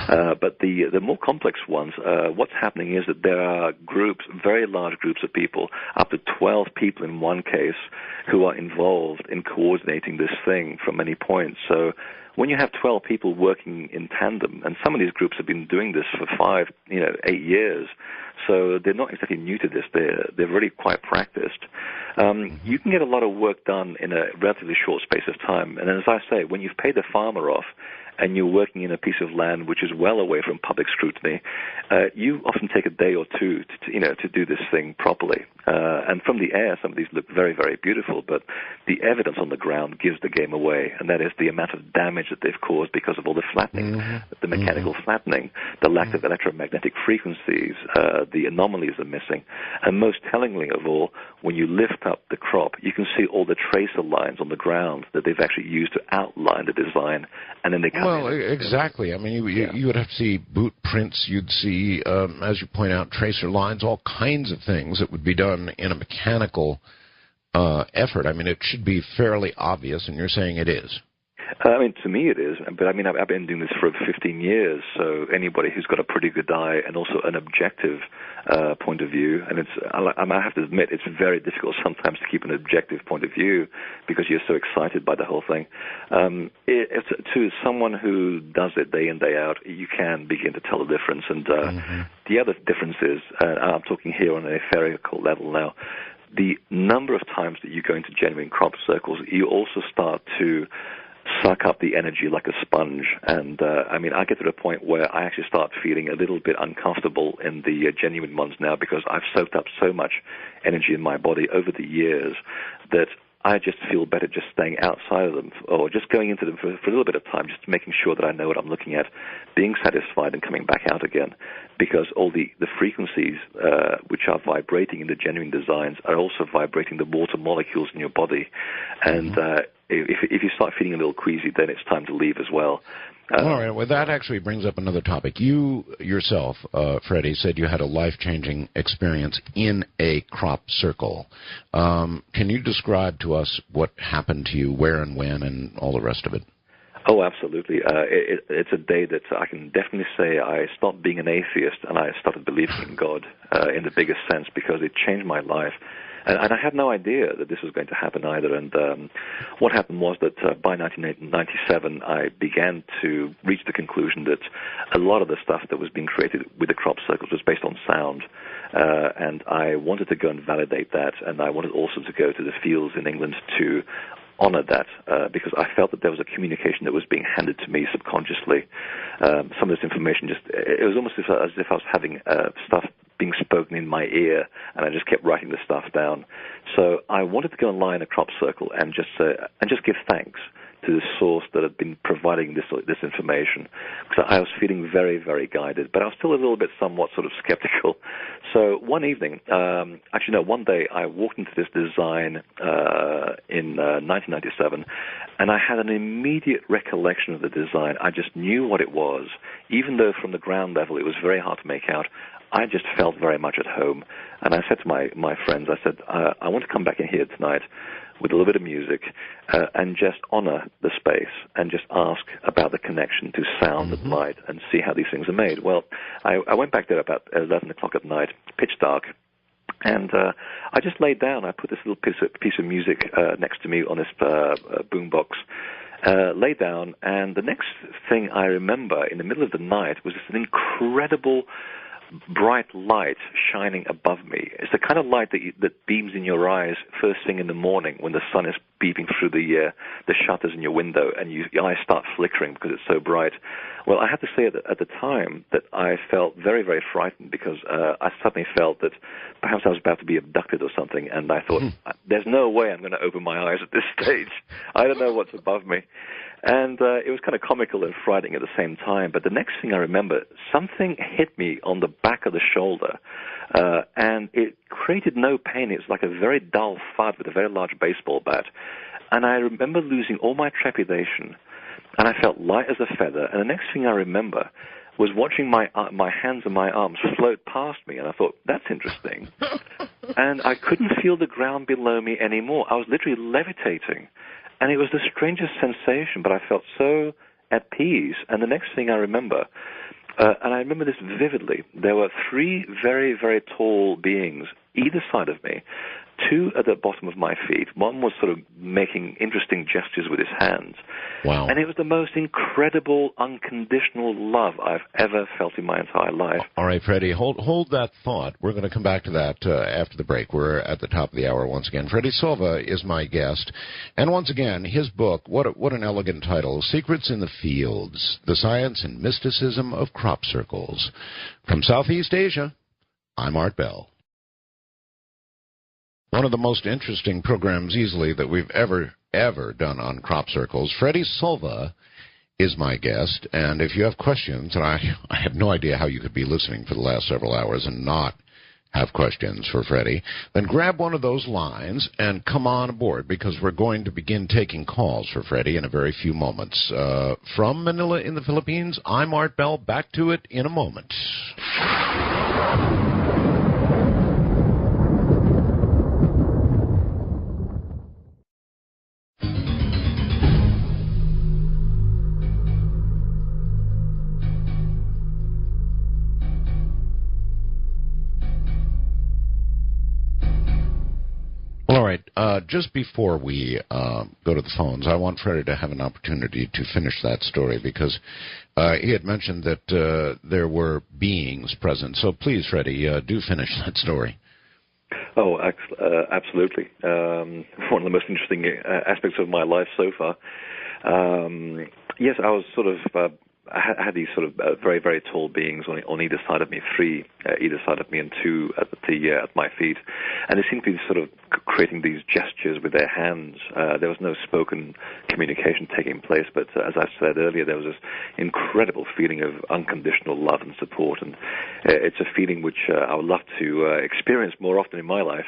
[SPEAKER 2] But the more complex ones, what's happening is that there are groups, very large groups of people, up to 12 people in one case, who are involved in coordinating this thing from many points. So when you have 12 people working in tandem, and some of these groups have been doing this for 5, 8 years, so they're not exactly new to this. They're really quite practiced. You can get a lot of work done in a relatively short space of time. And as I say, when you've paid the farmer off, and you're working in a piece of land which is well away from public scrutiny, you often take a day or two to do this thing properly. And from the air, some of these look very, very beautiful, but the evidence on the ground gives the game away, and that is the amount of damage that they've caused because of all the flattening, the mechanical flattening, the lack of electromagnetic frequencies, the anomalies are missing. And most tellingly of all, when you lift up the crop, you can see all the tracer lines on the ground that they've actually used to outline the design, and then they come
[SPEAKER 1] exactly. I mean, you would have to see boot prints. You'd see, as you point out, tracer lines, all kinds of things that would be done in a mechanical effort. I mean, it should be fairly obvious, and you're saying it is.
[SPEAKER 2] I mean, to me it is, but I mean, I've been doing this for over 15 years, so anybody who's got a pretty good eye and also an objective point of view, and I have to admit, it's very difficult sometimes to keep an objective point of view because you're so excited by the whole thing. To someone who does it day in, day out, you can begin to tell the difference, and the other difference is, I'm talking here on an etherical level now, the number of times that you go into genuine crop circles, you also start to suck up the energy like a sponge. And, I get to the point where I actually start feeling a little bit uncomfortable in the genuine ones now because I've soaked up so much energy in my body over the years that I just feel better just staying outside of them or just going into them for a little bit of time, just making sure that I know what I'm looking at, being satisfied and coming back out again. Because all the frequencies which are vibrating in the genuine designs are also vibrating the water molecules in your body. And if you start feeling a little queasy, then it's time to leave as well.
[SPEAKER 1] All right. Well, that actually brings up another topic. You yourself, Freddie, said you had a life-changing experience in a crop circle. Can you describe to us what happened to you, where and when, and all the rest of it?
[SPEAKER 2] Oh, absolutely. It's a day that I can definitely say I stopped being an atheist and I started believing in God in the biggest sense because it changed my life. And I had no idea that this was going to happen either. And what happened was that by 1997, I began to reach the conclusion that a lot of the stuff that was being created with the crop circles was based on sound. And I wanted to go and validate that. And I wanted also to go to the fields in England to honor that because I felt that there was a communication that was being handed to me subconsciously. Some of this information it was almost as if I was having stuff being spoken in my ear, and I just kept writing the stuff down. So I wanted to go and lie in a crop circle and just give thanks to the source that had been providing this information. Because I was feeling very, very guided, but I was still a little bit somewhat sort of skeptical. So one evening, one day I walked into this design in 1997, and I had an immediate recollection of the design. I just knew what it was, even though from the ground level it was very hard to make out. I just felt very much at home. And I said to my friends, I said, I want to come back in here tonight with a little bit of music and just honor the space and just ask about the connection to sound and light and see how these things are made. Well, I went back there about 11 o'clock at night, pitch dark, and I just laid down. I put this little piece of music next to me on this boombox, lay down, and the next thing I remember in the middle of the night was this incredible bright light shining above me. It's the kind of light that beams in your eyes first thing in the morning when the sun is beeping through the shutters in your window and your eyes start flickering because it's so bright. Well, I have to say at the time that I felt very, very frightened because I suddenly felt that perhaps I was about to be abducted or something, and I thought, there's no way I'm going to open my eyes at this stage. I don't know what's above me. And it was kind of comical and frightening at the same time. But the next thing I remember, something hit me on the back of the shoulder, and it created no pain. It was like a very dull thud with a very large baseball bat. And I remember losing all my trepidation, and I felt light as a feather. And the next thing I remember was watching my hands and my arms float past me, and I thought, that's interesting. And I couldn't feel the ground below me anymore. I was literally levitating. And it was the strangest sensation, but I felt so at peace. And the next thing I remember, and I remember this vividly, there were three very, very tall beings either side of me, two at the bottom of my feet. One was sort of making interesting gestures with his hands.
[SPEAKER 1] Wow.
[SPEAKER 2] And it was the most incredible, unconditional love I've ever felt in my entire life.
[SPEAKER 1] All right, Freddie, hold that thought. We're going to come back to that after the break. We're at the top of the hour once again. Freddie Silva is my guest. And once again, his book, what an elegant title, Secrets in the Fields, The Science and Mysticism of Crop Circles. From Southeast Asia, I'm Art Bell. One of the most interesting programs easily that we've ever done on crop circles. Freddie Silva is my guest, and if you have questions, and I have no idea how you could be listening for the last several hours and not have questions for Freddie, then grab one of those lines and come on aboard because we're going to begin taking calls for Freddie in a very few moments. From Manila in the Philippines, I'm Art Bell. Back to it in a moment. All right. Just before we go to the phones, I want Freddie to have an opportunity to finish that story because he had mentioned that there were beings present. So please, Freddie, do finish that story.
[SPEAKER 2] Oh, absolutely. One of the most interesting aspects of my life so far. Yes, I was sort of. I had these sort of very, very tall beings on either side of me, three either side of me, and two at my feet, and they seemed to be sort of creating these gestures with their hands. There was no spoken communication taking place, but as I said earlier, there was this incredible feeling of unconditional love and support, and it's a feeling which I would love to experience more often in my life.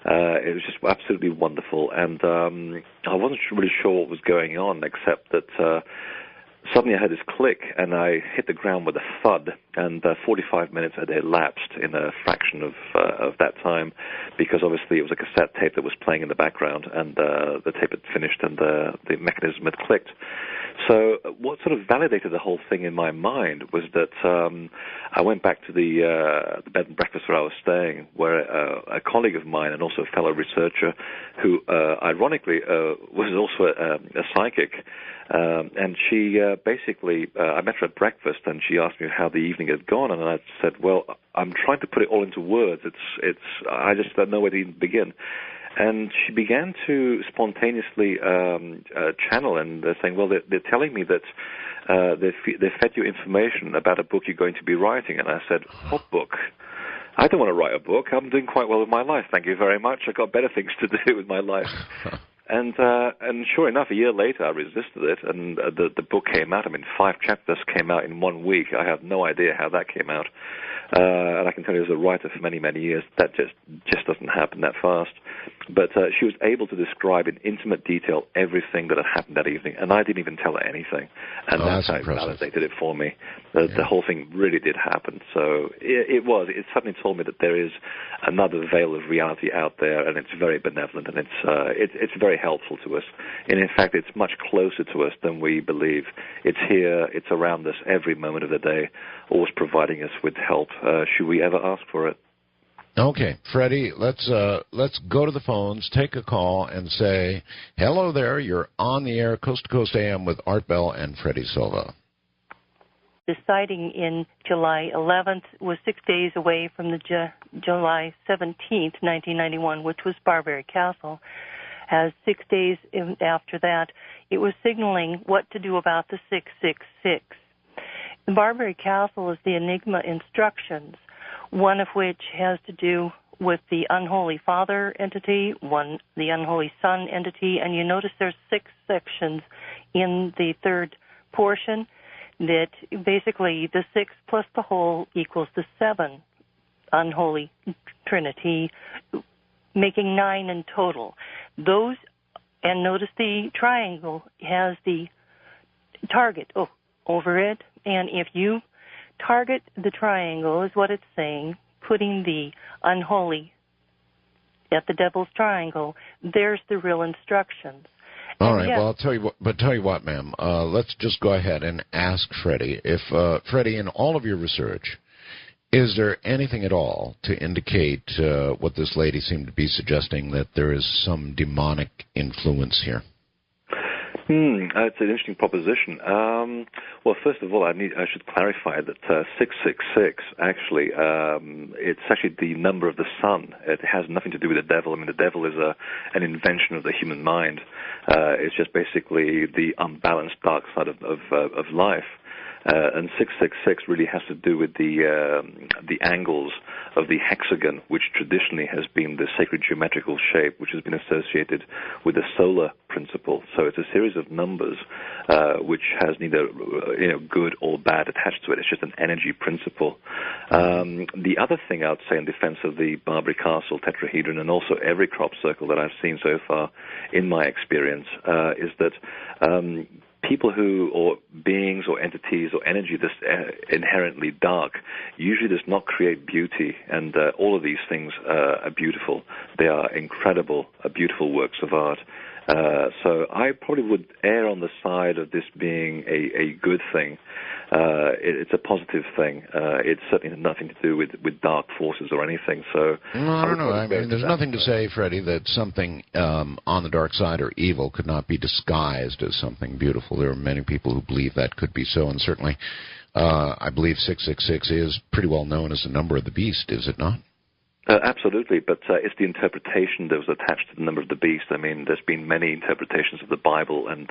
[SPEAKER 2] It was just absolutely wonderful, and I wasn't really sure what was going on, except that suddenly I had this click, and I hit the ground with a thud, and 45 minutes had elapsed in a fraction of that time, because obviously it was a cassette tape that was playing in the background, and the tape had finished, and the mechanism had clicked. So what sort of validated the whole thing in my mind was that I went back to the bed and breakfast where I was staying, where a colleague of mine and also a fellow researcher who, ironically, was also a psychic, and she basically, I met her at breakfast, and she asked me how the evening had gone, and I said, well, I'm trying to put it all into words. I just don't know where to even begin. And she began to spontaneously channel, and they're saying, well, they're telling me that they fed you information about a book you're going to be writing. And I said, what book? I don't want to write a book. I'm doing quite well with my life, thank you very much. I've got better things to do with my life. And sure enough, a year later, I resisted it, and the book came out. I mean, 5 chapters came out in 1 week. I have no idea how that came out. And I can tell you as a writer for many, many years, that just doesn't happen that fast. But she was able to describe in intimate detail everything that had happened that evening, and I didn't even tell her anything. And that's how it validated it for me. The whole thing really did happen. So it suddenly told me that there is another veil of reality out there, and it's very benevolent, and it's very helpful to us. And in fact, it's much closer to us than we believe. It's here, it's around us every moment of the day, always providing us with help. Should we ever ask for it?
[SPEAKER 1] Okay, Freddie, let's go to the phones, take a call, and say, hello there, you're on the air, Coast to Coast AM with Art Bell and Freddie Silva.
[SPEAKER 3] The sighting in July 11th was 6 days away from the July 17th, 1991, which was Barbary Castle. As 6 days after that, it was signaling what to do about the 666. The Barbary Castle is the Enigma instructions, one of which has to do with the Unholy Father entity, the Unholy Son entity, and you notice there's 6 sections in the third portion, that basically the 6 plus the whole equals the 7 unholy trinity, making 9 in total. Those, and notice the triangle has the target over it, and if you target the triangle is what it's saying, putting the unholy at the devil's triangle, there's the real instructions.
[SPEAKER 1] All right, well, I'll tell you what, ma'am, let's just go ahead and ask Freddie. If, Freddie, in all of your research, is there anything at all to indicate what this lady seemed to be suggesting, that there is some demonic influence here?
[SPEAKER 2] It's an interesting proposition. Well, first of all, I should clarify that 666 actually, it's actually the number of the sun. It has nothing to do with the devil. I mean, the devil is an invention of the human mind. It's just basically the unbalanced dark side of life. And 666 really has to do with the angles of the hexagon, which traditionally has been the sacred geometrical shape, which has been associated with the solar principle. So it's a series of numbers which has neither good or bad attached to it. It's just an energy principle. The other thing I would say in defense of the Barbary Castle tetrahedron, and also every crop circle that I've seen so far in my experience, is that people or beings or entities or energy that's inherently dark usually does not create beauty, and all of these things are beautiful. They are incredible, beautiful works of art. So I probably would err on the side of this being a good thing. It's a positive thing. It's certainly nothing to do with dark forces or anything. So
[SPEAKER 1] no, I don't know. I mean, there's nothing to say, Freddie, that something on the dark side or evil could not be disguised as something beautiful. There are many people who believe that could be so, and certainly I believe 666 is pretty well known as the number of the beast, is it not?
[SPEAKER 2] Absolutely, but it's the interpretation that was attached to the number of the beast. I mean, there's been many interpretations of the Bible, and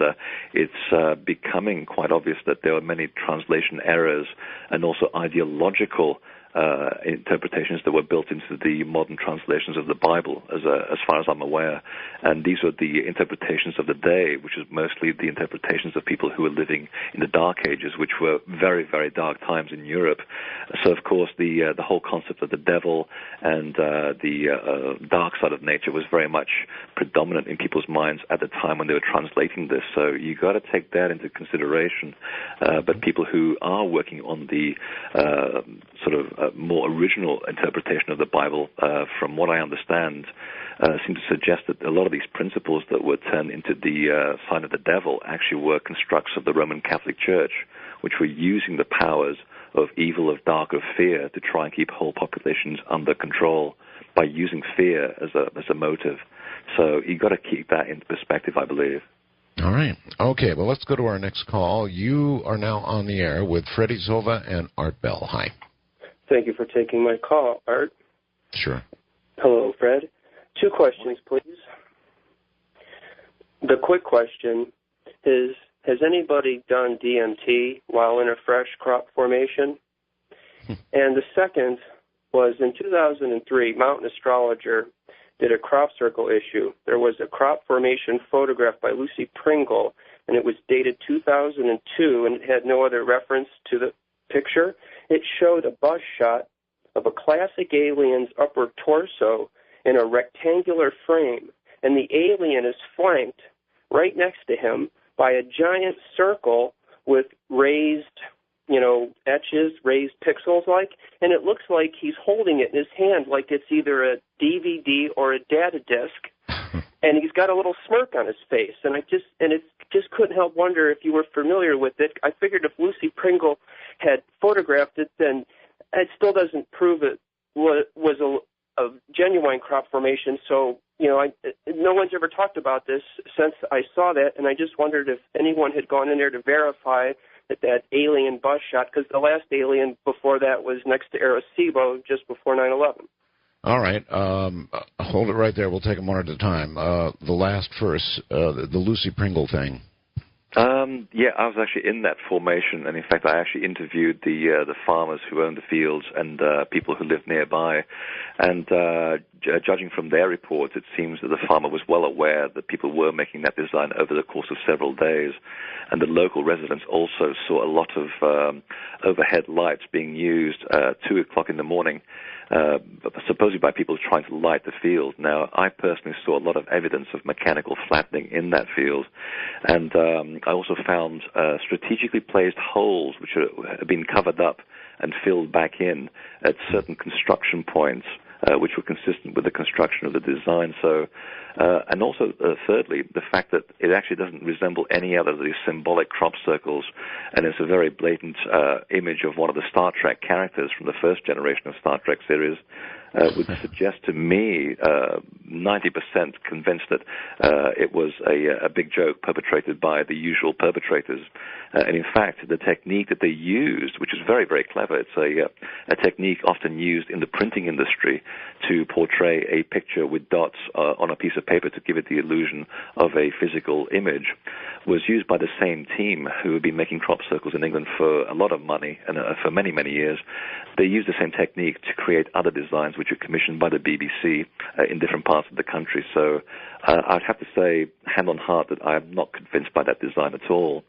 [SPEAKER 2] it's becoming quite obvious that there are many translation errors and also ideological interpretations that were built into the modern translations of the Bible, as far as I'm aware. And these were the interpretations of the day, which is mostly the interpretations of people who were living in the Dark Ages, which were very, very dark times in Europe. So, of course, the whole concept of the devil and the dark side of nature was very much predominant in people's minds at the time when they were translating this. So you got to take that into consideration. But people who are working on the sort of more original interpretation of the Bible, from what I understand, seem to suggest that a lot of these principles that were turned into the sign of the devil actually were constructs of the Roman Catholic Church, which were using the powers of evil, of dark, of fear to try and keep whole populations under control by using fear as a motive. So you've got to keep that in perspective, I believe.
[SPEAKER 1] All right. Okay, well, let's go to our next call. You are now on the air with Freddie Zova and Art Bell. Hi.
[SPEAKER 4] Thank you for taking my call, Art.
[SPEAKER 1] Sure.
[SPEAKER 4] Hello, Fred. 2 questions, please. The quick question is, has anybody done DMT while in a fresh crop formation? And the second was, in 2003, Mountain Astrologer did a crop circle issue. There was a crop formation photographed by Lucy Pringle, and it was dated 2002, and it had no other reference to the picture. It showed a bust shot of a classic alien's upper torso in a rectangular frame, and the alien is flanked right next to him by a giant circle with raised, etches, raised pixels like, and it looks like he's holding it in his hand like it's either a DVD or a data disc, and he's got a little smirk on his face, and it just couldn't help wonder if you were familiar with it. I figured if Lucy Pringle had photographed it, then it still doesn't prove it was a genuine crop formation. So, no one's ever talked about this since I saw that, and I just wondered if anyone had gone in there to verify that alien bust shot, because the last alien before that was next to Arecibo just before 9/11.
[SPEAKER 1] All right. Hold it right there. We'll take them one at a time. The last first, the Lucy Pringle thing.
[SPEAKER 2] Yeah, I was actually in that formation, and in fact, I actually interviewed the farmers who owned the fields and people who lived nearby. And judging from their reports, it seems that the farmer was well aware that people were making that design over the course of several days. And the local residents also saw a lot of overhead lights being used at 2 o'clock in the morning, supposedly by people trying to light the field. Now, I personally saw a lot of evidence of mechanical flattening in that field, and I also found strategically placed holes which had been covered up and filled back in at certain construction points, which were consistent with the construction of the design. So, and also, thirdly, the fact that it actually doesn't resemble any other of these symbolic crop circles, and it's a very blatant image of one of the Star Trek characters from the first generation of Star Trek series, would suggest to me, 90% convinced that it was a big joke perpetrated by the usual perpetrators. And in fact, the technique that they used, which is very, very clever, it's a technique often used in the printing industry to portray a picture with dots on a piece of paper to give it the illusion of a physical image, was used by the same team who had been making crop circles in England for a lot of money and for many, many years. They used the same technique to create other designs which were commissioned by the BBC in different parts of the country. So I'd have to say, hand on heart, that I'm not convinced by that design at all.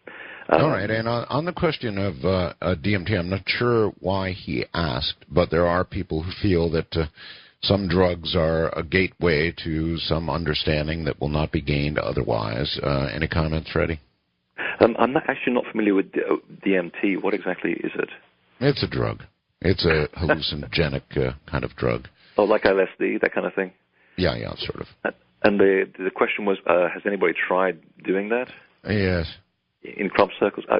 [SPEAKER 1] All right, and on the question of DMT, I'm not sure why he asked, but there are people who feel that some drugs are a gateway to some understanding that will not be gained otherwise. Any comments, Freddie?
[SPEAKER 2] I'm actually not familiar with DMT. What exactly is it?
[SPEAKER 1] It's a drug. It's a hallucinogenic kind of drug.
[SPEAKER 2] Oh, like LSD, that kind of thing?
[SPEAKER 1] Yeah, sort of.
[SPEAKER 2] And the question was, has anybody tried doing that?
[SPEAKER 1] Yes.
[SPEAKER 2] In crop circles? I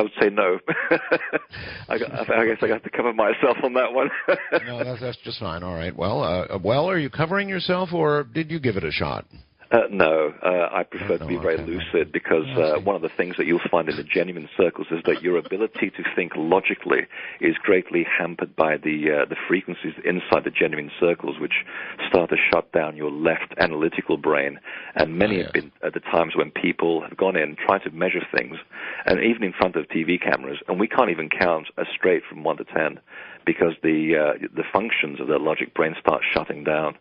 [SPEAKER 2] would say no. I guess I have to cover myself on that one.
[SPEAKER 1] No, that's just fine. All right. Well, are you covering yourself, or did you give it a shot?
[SPEAKER 2] No, I prefer to be very lucid because one of the things that you'll find in the genuine circles is that your ability to think logically is greatly hampered by the frequencies inside the genuine circles, which start to shut down your left analytical brain. And many have been at the times when people have gone in, tried to measure things, and even in front of TV cameras, and we can't even count straight from 1 to 10. Because the functions of the logic brain start shutting down,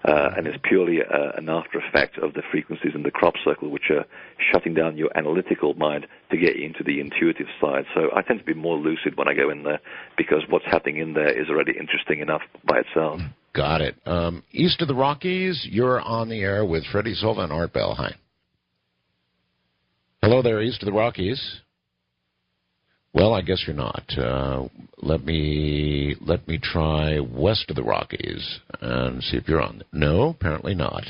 [SPEAKER 2] and it's purely an after effect of the frequencies in the crop circle, which are shutting down your analytical mind to get you into the intuitive side. So I tend to be more lucid when I go in there because what's happening in there is already interesting enough by itself.
[SPEAKER 1] Got it. East of the Rockies, you're on the air with Freddie Silva and Art Bell. Hi. Hello there, East of the Rockies. Well, I guess you're not. Let me try west of the Rockies and see if you're on. No, apparently not.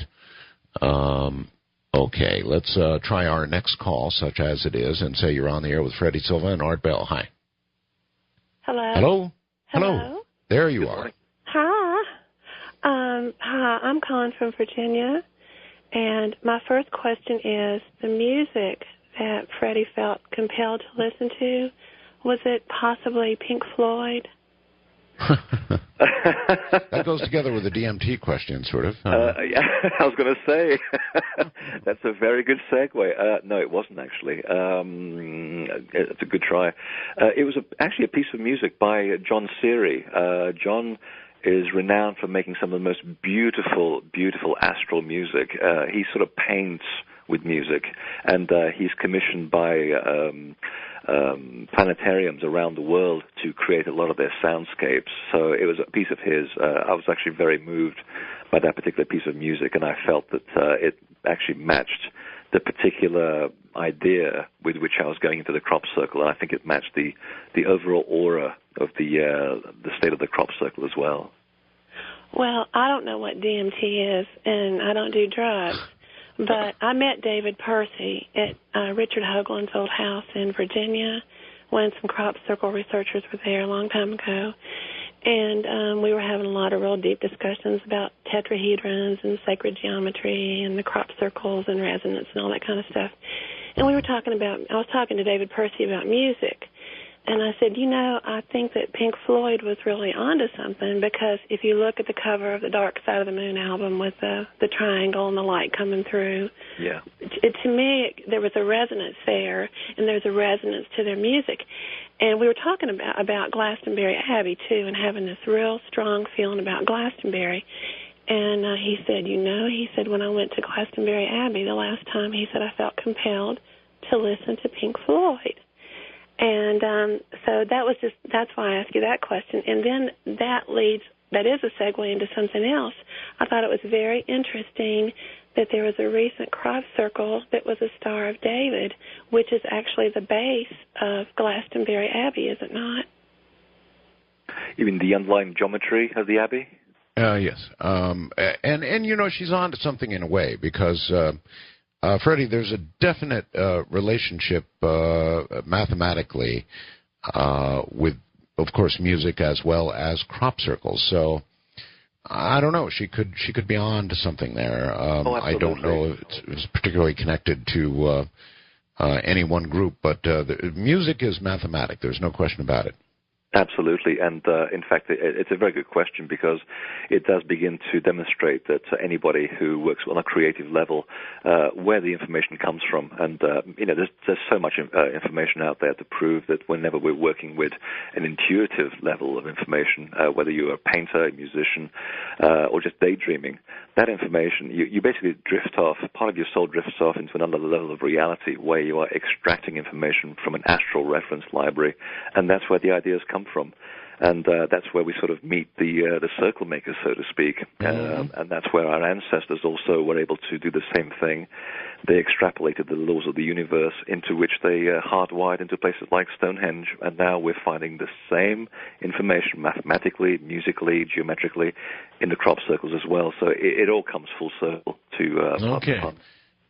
[SPEAKER 1] Okay, let's try our next call, such as it is, and say you're on the air with Freddie Silva and Art Bell. Hi.
[SPEAKER 5] Hello.
[SPEAKER 1] Hello.
[SPEAKER 5] Hello.
[SPEAKER 1] There you are.
[SPEAKER 5] Hi. Hi. I'm calling from Virginia, and my first question is the music that Freddie felt compelled to listen to. Was it possibly Pink Floyd?
[SPEAKER 1] That goes together with the DMT question, sort of.
[SPEAKER 2] Yeah, I was going to say, that's a very good segue. No, it wasn't actually. It's a good try. It was actually a piece of music by John Seary. John is renowned for making some of the most beautiful, beautiful astral music. He sort of paints with music, and he's commissioned by planetariums around the world to create a lot of their soundscapes. So it was a piece of his. I was actually very moved by that particular piece of music, and I felt that it actually matched the particular idea with which I was going into the crop circle, and I think it matched the overall aura of the state of the crop circle as well.
[SPEAKER 5] Well, I don't know what DMT is, and I don't do drugs. But I met David Percy at Richard Hoagland's old house in Virginia when some crop circle researchers were there a long time ago. And we were having a lot of real deep discussions about tetrahedrons and sacred geometry and the crop circles and resonance and all that kind of stuff. And I was talking to David Percy about music. And I said, I think that Pink Floyd was really onto something because if you look at the cover of the Dark Side of the Moon album with the triangle and the light coming through, to me, there was a resonance there, and there's a resonance to their music. And we were talking about Glastonbury Abbey, too, and having this real strong feeling about Glastonbury. And he said, when I went to Glastonbury Abbey the last time, he said, I felt compelled to listen to Pink Floyd. And so that's why I asked you that question. And then that is a segue into something else. I thought it was very interesting that there was a recent crop circle that was a Star of David, which is actually the base of Glastonbury Abbey, is it not?
[SPEAKER 2] You mean the underlying geometry of the Abbey?
[SPEAKER 1] Yes. And she's on to something in a way because... Freddie, there's a definite relationship mathematically with, of course, music as well as crop circles. So I don't know. She could be on to something there. I don't know if it's particularly connected to any one group, but the music is mathematic. There's no question about it.
[SPEAKER 2] Absolutely, and in fact, it's a very good question because it does begin to demonstrate that anybody who works on a creative level, where the information comes from, and there's so much information out there to prove that whenever we're working with an intuitive level of information, whether you're a painter, a musician, or just daydreaming, that information, you basically drift off, part of your soul drifts off into another level of reality where you are extracting information from an astral reference library, and that's where the ideas come from. And that's where we sort of meet the circle makers, so to speak. And that's where our ancestors also were able to do the same thing. They extrapolated the laws of the universe into which they hardwired into places like Stonehenge. And now we're finding the same information mathematically, musically, geometrically in the crop circles as well. So it all comes full circle to
[SPEAKER 1] okay.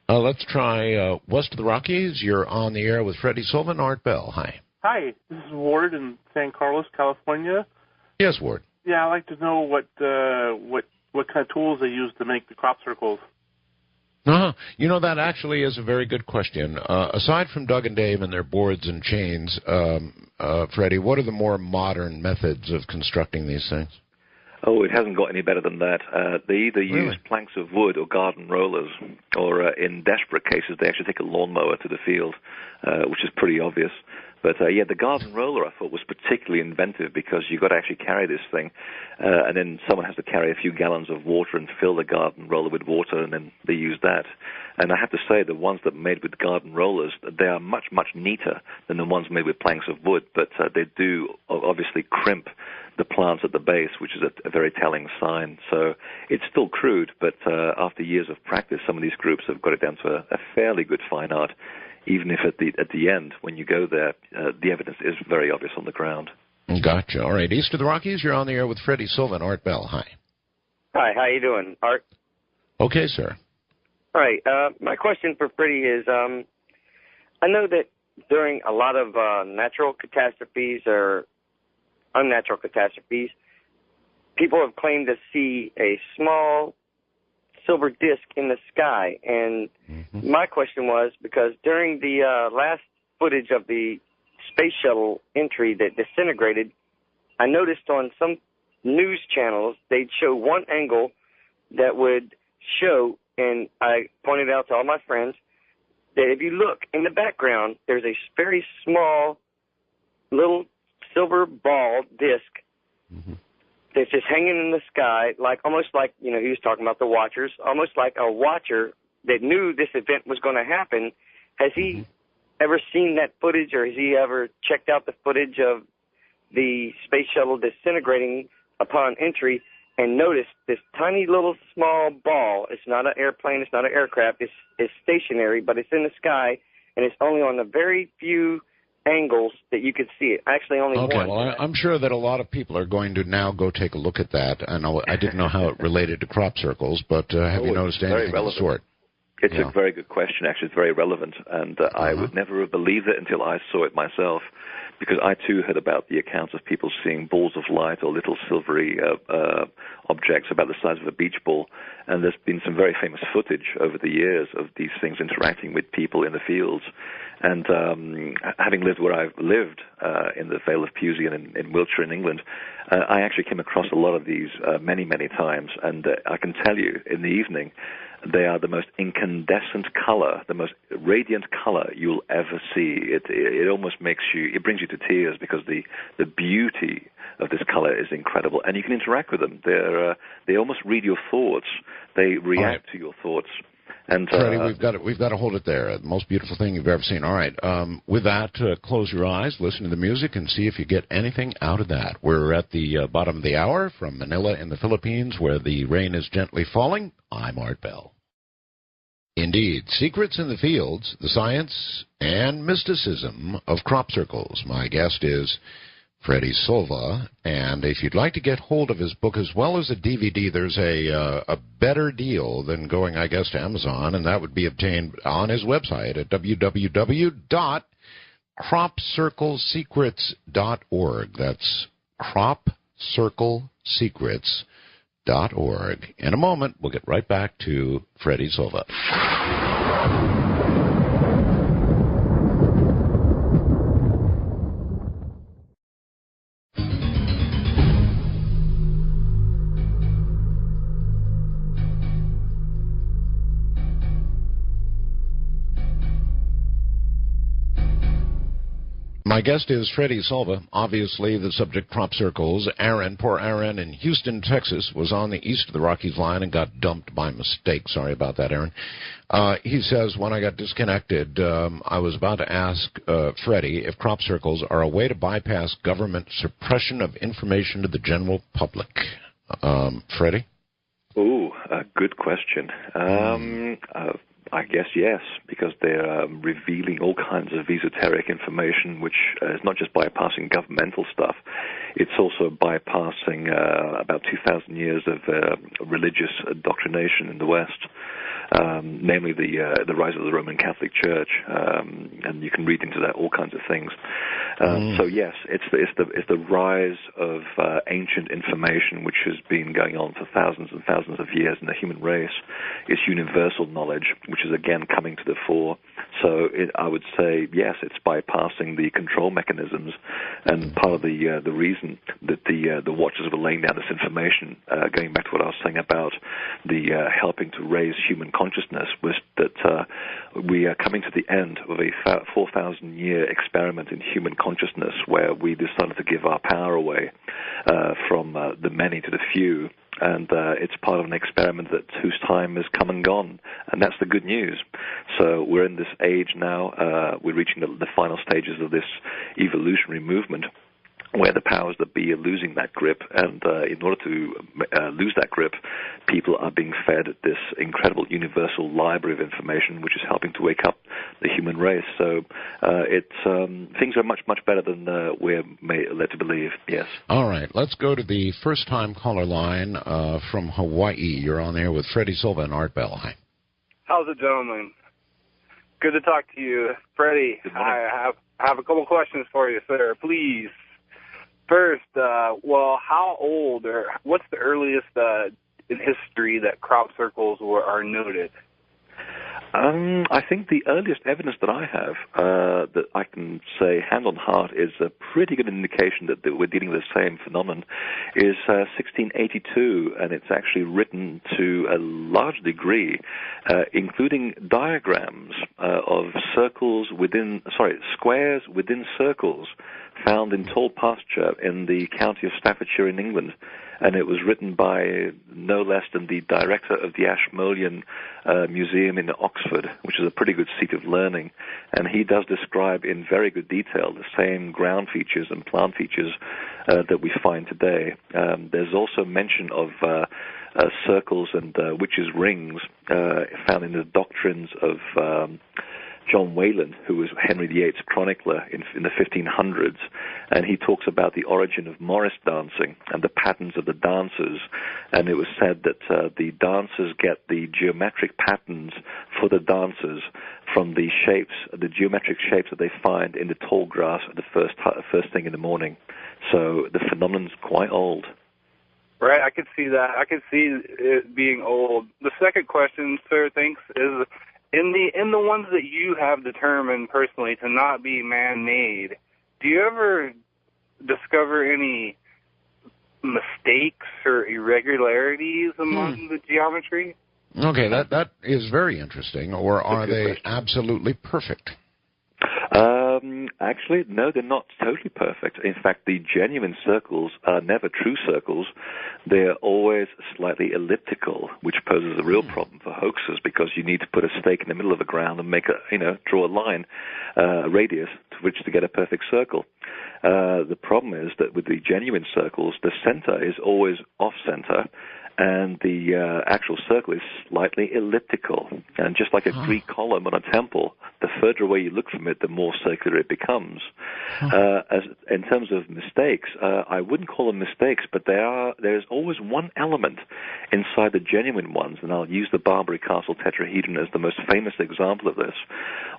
[SPEAKER 1] Let's try west of the Rockies. You're on the air with Freddie Silva and Art Bell. Hi.
[SPEAKER 6] Hi, this is Ward in San Carlos, California.
[SPEAKER 1] Yes, Ward.
[SPEAKER 6] Yeah, I'd like to know what kind of tools they use to make the crop circles.
[SPEAKER 1] You know, that actually is a very good question. Aside from Doug and Dave and their boards and chains, Freddie, what are the more modern methods of constructing these things?
[SPEAKER 2] Oh, it hasn't got any better than that. They either use planks of wood or garden rollers, or in desperate cases, they actually take a lawnmower to the field, which is pretty obvious. But, yeah, the garden roller, I thought, was particularly inventive because you've got to actually carry this thing, and then someone has to carry a few gallons of water and fill the garden roller with water, and then they use that. And I have to say, the ones that are made with garden rollers, they are much, much neater than the ones made with planks of wood, but they do obviously crimp the plants at the base, which is a very telling sign. So it's still crude, but after years of practice, some of these groups have got it down to a fairly good fine art, even if at the end, when you go there, the evidence is very obvious on the ground.
[SPEAKER 1] Gotcha. All right, east of the Rockies, you're on the air with Freddie Silva and Art Bell. Hi.
[SPEAKER 7] Hi, how you doing, Art?
[SPEAKER 1] Okay, sir.
[SPEAKER 7] All right, my question for Freddie is, I know that during a lot of natural catastrophes or unnatural catastrophes, people have claimed to see a small silver disc in the sky. And my question was, because during the last footage of the space shuttle entry that disintegrated, I noticed on some news channels they'd show one angle that would show, and I pointed out to all my friends, that if you look in the background, there's a very small little silver ball disc that's just hanging in the sky, like almost like, you know, he was talking about the watchers, almost like a watcher that knew this event was going to happen. Has he ever seen that footage, or has he ever checked out the footage of the space shuttle disintegrating upon entry and noticed this tiny little small ball? It's not an airplane, it's not an aircraft, it's stationary, but it's in the sky, and it's only on the very few angles that you could see it. Actually, only one.
[SPEAKER 1] Okay, well, I'm sure that a lot of people are going to now go take a look at that. I didn't know how it related to crop circles, but have you noticed anything of the sort?
[SPEAKER 2] It's a very good question, actually. It's very relevant, and I would never have believed it until I saw it myself, because I, too, heard about the accounts of people seeing balls of light or little silvery objects about the size of a beach ball, and there's been some very famous footage over the years of these things interacting with people in the fields. And having lived where I've lived in the Vale of Pewsey and in Wiltshire in England, I actually came across a lot of these many, many times, and I can tell you, in the evening, they are the most incandescent color, the most radiant color you'll ever see. It almost makes you, it brings you to tears, because the beauty of this color is incredible, and you can interact with them. They almost read your thoughts. They react to your thoughts. And
[SPEAKER 1] Freddie, we've got to hold it there. The most beautiful thing you've ever seen. All right. With that, close your eyes, listen to the music, and see if you get anything out of that. We're at the bottom of the hour from Manila in the Philippines, where the rain is gently falling. I'm Art Bell. Indeed, secrets in the fields, the science and mysticism of crop circles. My guest is Freddie Silva, and if you'd like to get hold of his book as well as a DVD, there's a better deal than going, I guess, to Amazon, and that would be obtained on his website at www.cropcirclesecrets.org. That's cropcirclesecrets.org. In a moment, we'll get right back to Freddie Silva. My guest is Freddie Silva. Obviously, the subject, crop circles. Aaron, poor Aaron in Houston, Texas, was on the east of the Rockies line and got dumped by mistake. Sorry about that, Aaron. He says, when I got disconnected, I was about to ask Freddie if crop circles are a way to bypass government suppression of information to the general public. Freddie?
[SPEAKER 2] Ooh, a good question. I guess yes, because they're revealing all kinds of esoteric information, which is not just bypassing governmental stuff. It's also bypassing about 2,000 years of religious indoctrination in the West, namely the rise of the Roman Catholic Church, and you can read into that all kinds of things. So yes, it's the rise of ancient information which has been going on for thousands and thousands of years in the human race. It's universal knowledge, which is again coming to the fore. So I would say yes, it's bypassing the control mechanisms, and part of the reason that the Watchers were laying down this information, going back to what I was saying about the helping to raise human consciousness, was that we are coming to the end of a 4,000-year experiment in human consciousness, where we decided to give our power away from the many to the few. And it's part of an experiment whose time has come and gone, and that's the good news. So we're in this age now, we're reaching the final stages of this evolutionary movement, where the powers that be are losing that grip, and in order to lose that grip, people are being fed this incredible universal library of information, which is helping to wake up the human race. So things are much, much better than we're led to believe, yes.
[SPEAKER 1] All right, let's go to the first-time caller line from Hawaii. You're on there with Freddie Silva and Art Bell. Hi.
[SPEAKER 8] How's it, gentlemen? Good to talk to you. Freddie, I have a couple questions for you, sir, please. First, how old or what's the earliest in history that crop circles are noted?
[SPEAKER 2] I think the earliest evidence that I have that I can say hand on heart is a pretty good indication that we're dealing with the same phenomenon is 1682, and it's actually written to a large degree, including diagrams of squares within circles found in tall pasture in the county of Staffordshire in England. And it was written by no less than the director of the Ashmolean Museum in Oxford, which is a pretty good seat of learning. And he does describe in very good detail the same ground features and plant features that we find today. There's also mention of circles and witches' rings found in the doctrines of John Wayland, who was Henry VIII's chronicler in the 1500s, and he talks about the origin of Morris dancing and the patterns of the dancers, and it was said that the dancers get the geometric patterns for the dancers from the geometric shapes that they find in the tall grass at the first thing in the morning. So the phenomenon's quite old.
[SPEAKER 8] Right, I could see that. I could see it being old. The second question, sir, thanks, is in the ones that you have determined personally to not be man-made, do you ever discover any mistakes or irregularities among the geometry?
[SPEAKER 1] Okay, that is very interesting. Or are they absolutely perfect?
[SPEAKER 2] Actually, no, they're not totally perfect. In fact, the genuine circles are never true circles. They're always slightly elliptical, which poses a real problem for hoaxers, because you need to put a stake in the middle of the ground and draw a line, a radius, to which to get a perfect circle. The problem is that with the genuine circles, the center is always off-center, and the actual circle is slightly elliptical. And just like a Greek column on a temple, the further away you look from it, the more circular it becomes. In terms of mistakes, I wouldn't call them mistakes, but there's always one element inside the genuine ones, and I'll use the Barbary Castle tetrahedron as the most famous example of this,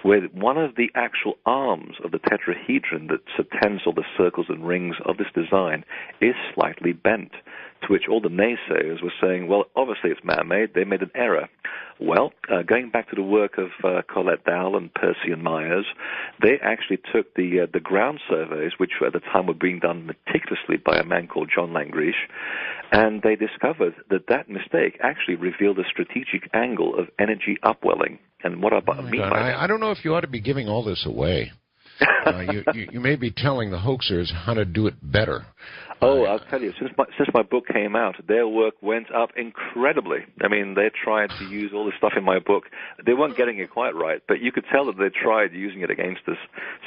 [SPEAKER 2] where one of the actual arms of the tetrahedron that subtends all the circles and rings of this design is slightly bent, to which all the naysayers were saying, well, obviously it's man-made, they made an error. Well, going back to the work of Colette Dowell and Percy and Myers, they actually took the ground surveys, which at the time were being done meticulously by a man called John Langrish, and they discovered that mistake actually revealed a strategic angle of energy upwelling. And what I mean by that...
[SPEAKER 1] I don't know if you ought to be giving all this away. You may be telling the hoaxers how to do it better.
[SPEAKER 2] Oh, I'll tell you, since my book came out, their work went up incredibly. I mean, they tried to use all this stuff in my book. They weren't getting it quite right, but you could tell that they tried using it against us.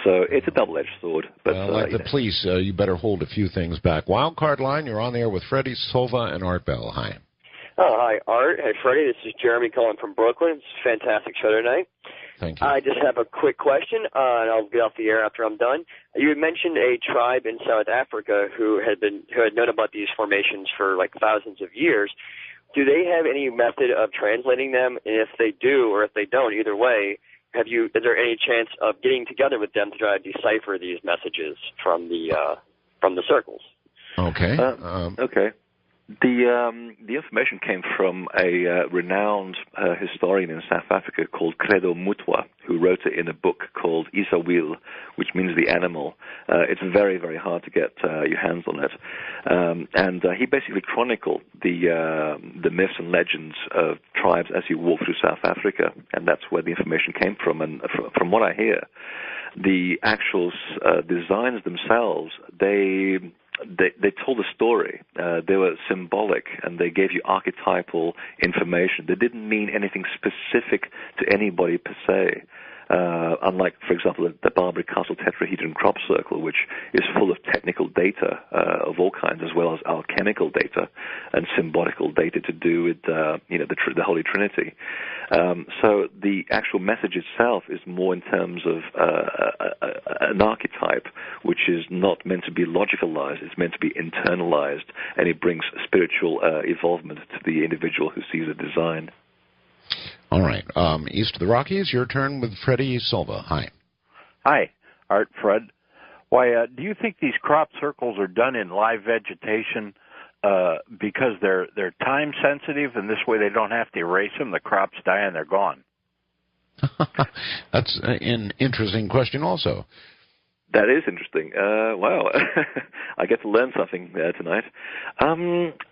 [SPEAKER 2] So it's a double-edged sword. But,
[SPEAKER 1] like the police, you better hold a few things back. Wildcard line, you're on there with Freddie Silva and Art Bell. Hi.
[SPEAKER 9] Oh, hi, Art. Hey, Freddie. This is Jeremy calling from Brooklyn. It's a fantastic show tonight.
[SPEAKER 1] Thank you.
[SPEAKER 9] I just have a quick question, and I'll get off the air after I'm done. You had mentioned a tribe in South Africa who had known about these formations for like thousands of years. Do they have any method of translating them? And if they do, or if they don't, either way, is there any chance of getting together with them to try to decipher these messages from the circles?
[SPEAKER 1] Okay.
[SPEAKER 2] Okay. The information came from a renowned historian in South Africa called Credo Mutwa, who wrote it in a book called Isawil, which means the animal. It's very, very hard to get your hands on it. And he basically chronicled the myths and legends of tribes as you walk through South Africa, and that's where the information came from. And from what I hear, the actual designs themselves, they told a story. They were symbolic, and they gave you archetypal information. They didn't mean anything specific to anybody per se. Unlike, for example, the Barbary Castle tetrahedron crop circle, which is full of technical data of all kinds, as well as alchemical data and symbolical data to do with the Holy Trinity. So the actual message itself is more in terms of an archetype, which is not meant to be logicalized. It's meant to be internalized, and it brings spiritual evolvement to the individual who sees the design.
[SPEAKER 1] All right. East of the Rockies, your turn with Freddie Silva. Hi.
[SPEAKER 10] Hi, Art, Fred. Why, do you think these crop circles are done in live vegetation because they're time sensitive, and this way they don't have to erase them? The crops die and they're gone.
[SPEAKER 1] That's an interesting question also.
[SPEAKER 2] That is interesting. Wow. I get to learn something tonight.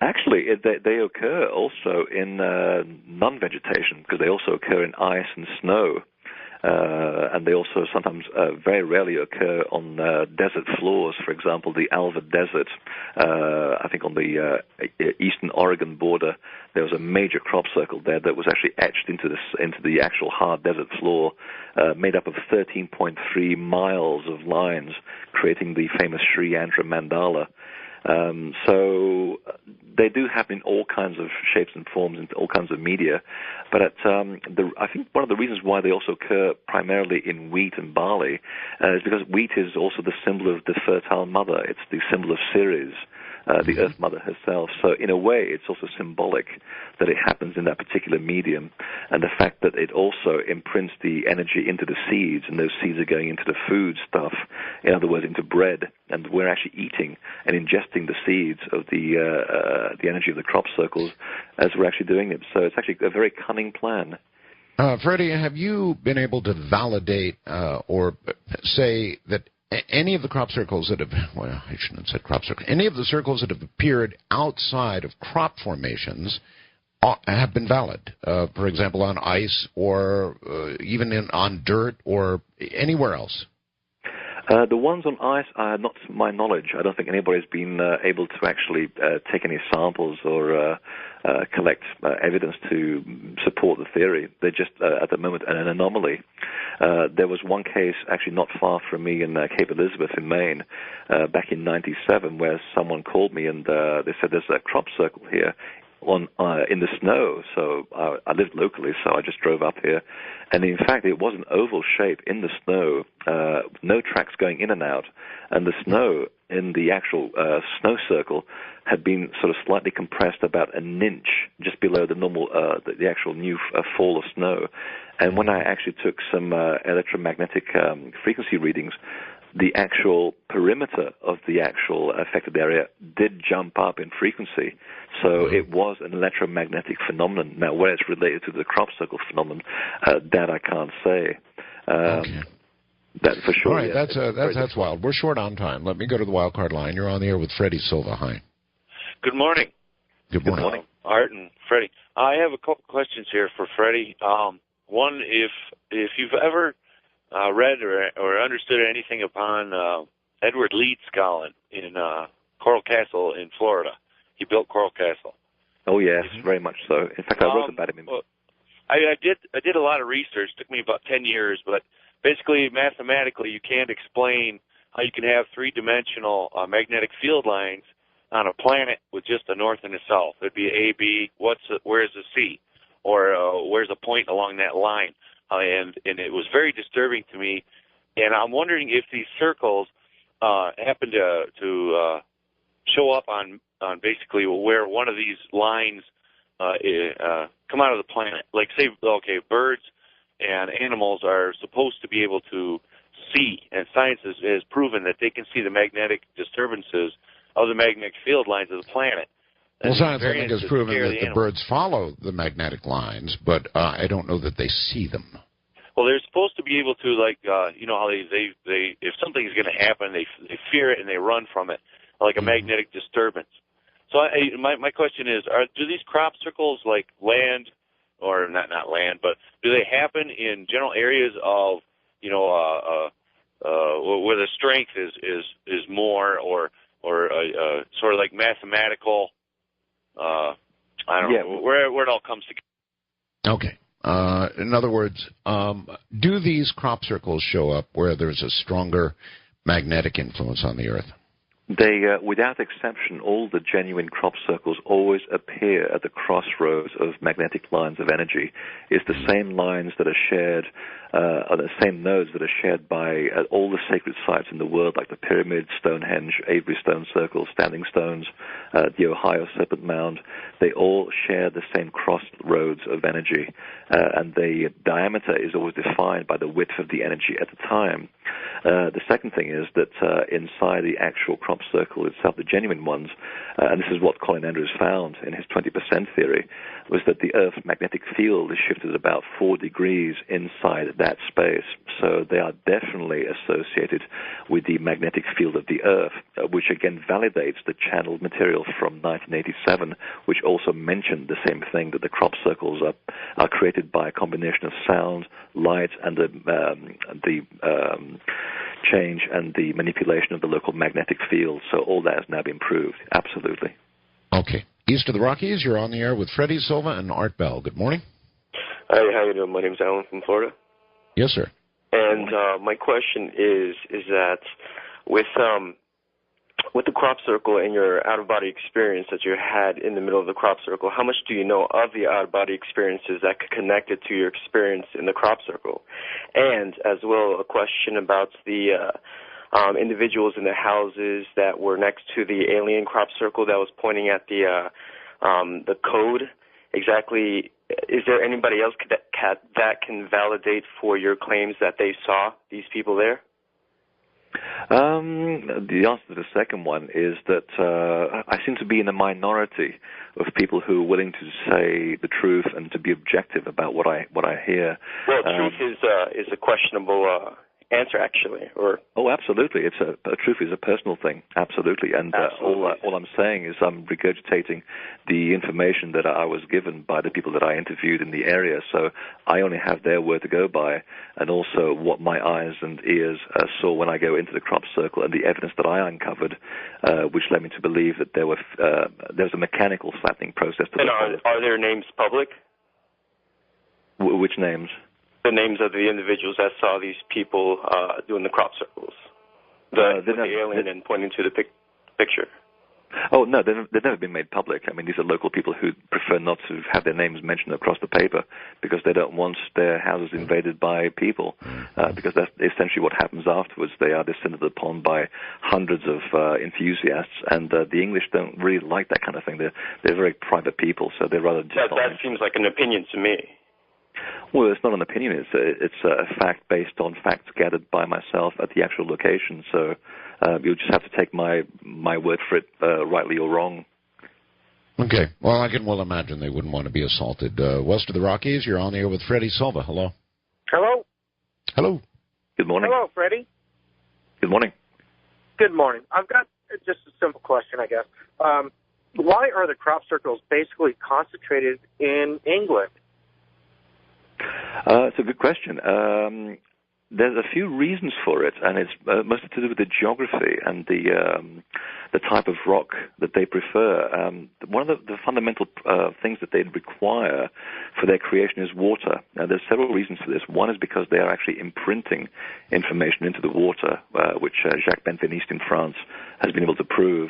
[SPEAKER 2] Actually, they occur also in non-vegetation, because they also occur in ice and snow. And they also sometimes very rarely occur on desert floors. For example, the Alva Desert, I think on the eastern Oregon border, there was a major crop circle there that was actually etched into the actual hard desert floor, made up of 13.3 miles of lines, creating the famous Sri Andhra Mandala. So they do happen in all kinds of shapes and forms, in all kinds of media. But I think one of the reasons why they also occur primarily in wheat and barley is because wheat is also the symbol of the fertile mother. It's the symbol of Ceres, the Earth Mother herself. So in a way, it's also symbolic that it happens in that particular medium, and the fact that it also imprints the energy into the seeds, and those seeds are going into the food stuff, in other words, into bread, and we're actually eating and ingesting the seeds of the energy of the crop circles as we're actually doing it. So it's actually a very cunning plan.
[SPEAKER 1] Freddie, have you been able to validate or say that any of the crop circles that have, well, I shouldn't have said crop circles, any of the circles that have appeared outside of crop formations have been valid, for example, on ice or even on dirt or anywhere else?
[SPEAKER 2] The ones on ice are not to my knowledge. I don't think anybody's been able to actually take any samples or collect evidence to support the theory. They're just, at the moment, an anomaly. There was one case actually not far from me in Cape Elizabeth in Maine back in '97 where someone called me and they said there's a crop circle here in the snow. So I lived locally, so I just drove up here. And in fact, it was an oval shape in the snow, no tracks going in and out. And the snow in the actual snow circle had been sort of slightly compressed about an inch just below the normal, the actual new fall of snow. And when I actually took some electromagnetic frequency readings, the actual perimeter of the actual affected area did jump up in frequency. So it was an electromagnetic phenomenon. Now, where it's related to the crop circle phenomenon, that I can't say.
[SPEAKER 1] Okay.
[SPEAKER 2] That for sure.
[SPEAKER 1] All right,
[SPEAKER 2] yes,
[SPEAKER 1] that's wild. We're short on time. Let me go to the wild card line. You're on the air with Freddie Silva. Hi.
[SPEAKER 11] Good morning.
[SPEAKER 1] Good morning.
[SPEAKER 11] Art and Freddie. I have a couple questions here for Freddie. One, if you've ever read or understood anything upon Edward Leedskalnin in Coral Castle in Florida. He built Coral Castle.
[SPEAKER 2] Oh yes, very much so. In fact, I wrote about him.
[SPEAKER 11] I did a lot of research. It took me about 10 years, but basically, mathematically, you can't explain how you can have three-dimensional magnetic field lines on a planet with just a north and a south. It'd be A, B, where's the C? Or where's a point along that line? And it was very disturbing to me. And I'm wondering if these circles happen to show up on basically where one of these lines come out of the planet. Like, say, okay, birds and animals are supposed to be able to see, and science has proven that they can see the magnetic disturbances of the magnetic field lines of the planet.
[SPEAKER 1] Well, science, I think, has proven that the birds follow the magnetic lines, but I don't know that they see them.
[SPEAKER 11] Well, they're supposed to be able to, like, you know how they if something's going to happen, they fear it and they run from it, like a magnetic disturbance. So my question is, do these crop circles like land, or not land, but do they happen in general areas of, you know, where the strength is more, or sort of like mathematical? I don't know where it all comes together.
[SPEAKER 1] Okay. In other words, do these crop circles show up where there's a stronger magnetic influence on the Earth?
[SPEAKER 12] They, without exception, all the genuine crop circles always appear at the crossroads of magnetic lines of energy. It's the same lines that are shared, are the same nodes that are shared by all the sacred sites in the world, like the pyramids, Stonehenge, Avery Stone Circle, Standing Stones, the Ohio Serpent Mound. They all share the same crossroads of energy, and the diameter is always defined by the width of the energy at the time. The second thing is that inside the actual crop circle itself, the genuine ones, and this is what Colin Andrews found in his 20% theory, was that the Earth's magnetic field is shifted about 4 degrees inside that space. So they are definitely associated with the magnetic field of the Earth, which again validates the channeled material from 1987, which also mentioned the same thing, that the crop circles are created by a combination of sound, light, and the change and the manipulation of the local magnetic field. So all that has now been proved. Absolutely.
[SPEAKER 1] Okay. East of the Rockies, you're on the air with Freddie Silva and Art Bell. Good morning.
[SPEAKER 13] Hi, how you doing? My name's Alan from Florida.
[SPEAKER 1] Yes, sir.
[SPEAKER 13] And my question is that with the crop circle and your out-of-body experience that you had in the middle of the crop circle, how much do you know of the out-of-body experiences that could connect it to your experience in the crop circle? And as well, a question about the individuals in the houses that were next to the alien crop circle that was pointing at the code. Exactly, is there anybody else that can validate for your claims that they saw these people there?
[SPEAKER 12] The answer to the second one is that I seem to be in a minority of people who are willing to say the truth and to be objective about what I hear.
[SPEAKER 13] Well, truth is a questionable answer, actually.
[SPEAKER 12] Absolutely. Truth is a personal thing. Absolutely. And all I'm saying is I'm regurgitating the information that I was given by the people that I interviewed in the area. So I only have their word to go by, and also what my eyes and ears saw when I go into the crop circle, and the evidence that I uncovered, which led me to believe that there was a mechanical flattening process.
[SPEAKER 13] And are their names public?
[SPEAKER 12] Which names?
[SPEAKER 13] The names of the individuals that saw these people doing the crop circles. The alien and pointing to the picture.
[SPEAKER 12] Oh, no, they've never been made public. I mean, these are local people who prefer not to have their names mentioned across the paper because they don't want their houses invaded by people, because that's essentially what happens afterwards. They are descended upon by hundreds of enthusiasts, and the English don't really like that kind of thing. They're very private people, so they'd rather just...
[SPEAKER 13] That seems like an opinion to me.
[SPEAKER 12] Well, it's not an opinion. It's a fact based on facts gathered by myself at the actual location. So you'll just have to take my word for it, rightly or wrong.
[SPEAKER 1] Okay. Well, I can well imagine they wouldn't want to be assaulted. West of the Rockies, you're on the air with Freddie Silva. Hello.
[SPEAKER 14] Hello.
[SPEAKER 1] Hello.
[SPEAKER 12] Good morning.
[SPEAKER 14] Hello, Freddie.
[SPEAKER 12] Good morning.
[SPEAKER 14] Good morning. I've got just a simple question, I guess. Why are the crop circles basically concentrated in England?
[SPEAKER 12] It's a good question. There's a few reasons for it, and it's mostly to do with the geography and the type of rock that they prefer. One of the fundamental things that they require for their creation is water. Now, there's several reasons for this. One is because they are actually imprinting information into the water, which Jacques Benveniste in France has been able to prove.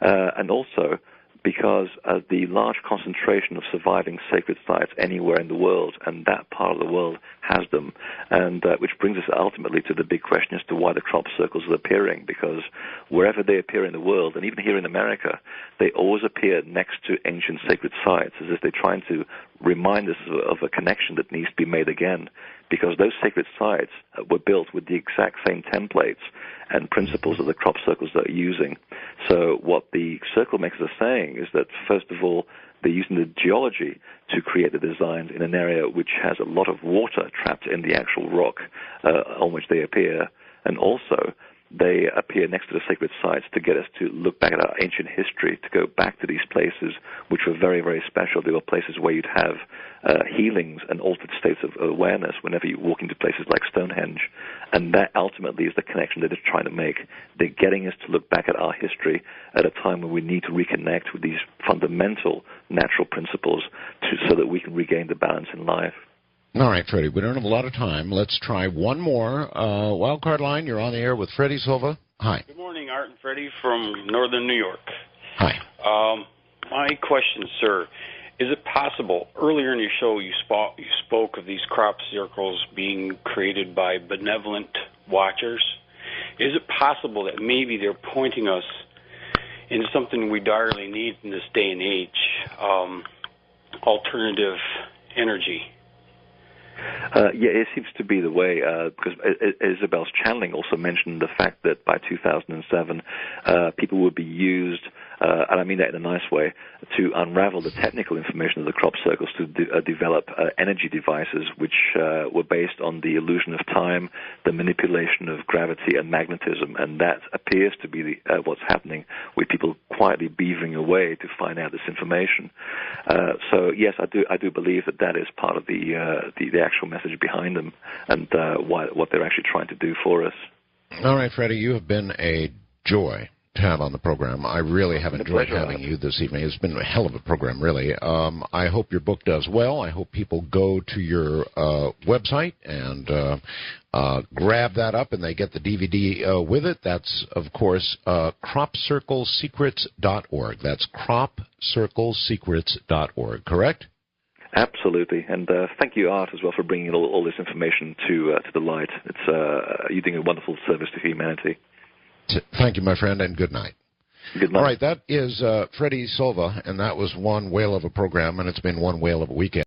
[SPEAKER 12] and also because the large concentration of surviving sacred sites anywhere in the world, and that part of the world has them, and which brings us ultimately to the big question as to why the crop circles are appearing, because wherever they appear in the world, and even here in America, they always appear next to ancient sacred sites, as if they're trying to remind us of a connection that needs to be made again, because those sacred sites were built with the exact same templates and principles of the crop circles that are using. So what the circle makers are saying is that, first of all, they're using the geology to create the designs in an area which has a lot of water trapped in the actual rock on which they appear, and also they appear next to the sacred sites to get us to look back at our ancient history, to go back to these places which were very, very special. They were places where you'd have healings and altered states of awareness whenever you walk into places like Stonehenge. And that ultimately is the connection that they're trying to make. They're getting us to look back at our history at a time when we need to reconnect with these fundamental natural principles so that we can regain the balance in life.
[SPEAKER 1] All right, Freddie, we don't have a lot of time. Let's try one more. Wildcard line, you're on the air with Freddie Silva. Hi.
[SPEAKER 15] Good morning, Art and Freddie from northern New York.
[SPEAKER 1] Hi.
[SPEAKER 15] My question, sir, is it possible, earlier in your show you spoke of these crop circles being created by benevolent watchers. Is it possible that maybe they're pointing us into something we direly need in this day and age, alternative energy?
[SPEAKER 12] Yeah, it seems to be the way, because Isabel's channeling also mentioned the fact that by 2007, people would be used, and I mean that in a nice way, to unravel the technical information of the crop circles to develop energy devices which were based on the illusion of time, the manipulation of gravity and magnetism, and that appears to be what's happening with people quietly beavering away to find out this information. So yes, I do believe that is part of the actual message behind them, and what they're actually trying to do for us.
[SPEAKER 1] All right, Freddie, you have been a joy to have on the program. I really have enjoyed having you this evening. It's been a hell of a program, really. I hope your book does well. I hope people go to your website and grab that up and they get the DVD with it. That's, of course, cropcirclesecrets.org. That's cropcirclesecrets.org, correct?
[SPEAKER 12] Absolutely, and thank you, Art, as well, for bringing all this information to the light. It's you're doing a wonderful service to humanity.
[SPEAKER 1] Thank you, my friend, and good night.
[SPEAKER 12] Good night.
[SPEAKER 1] All right, that is Freddie Silva, and that was one whale of a program, and it's been one whale of a weekend.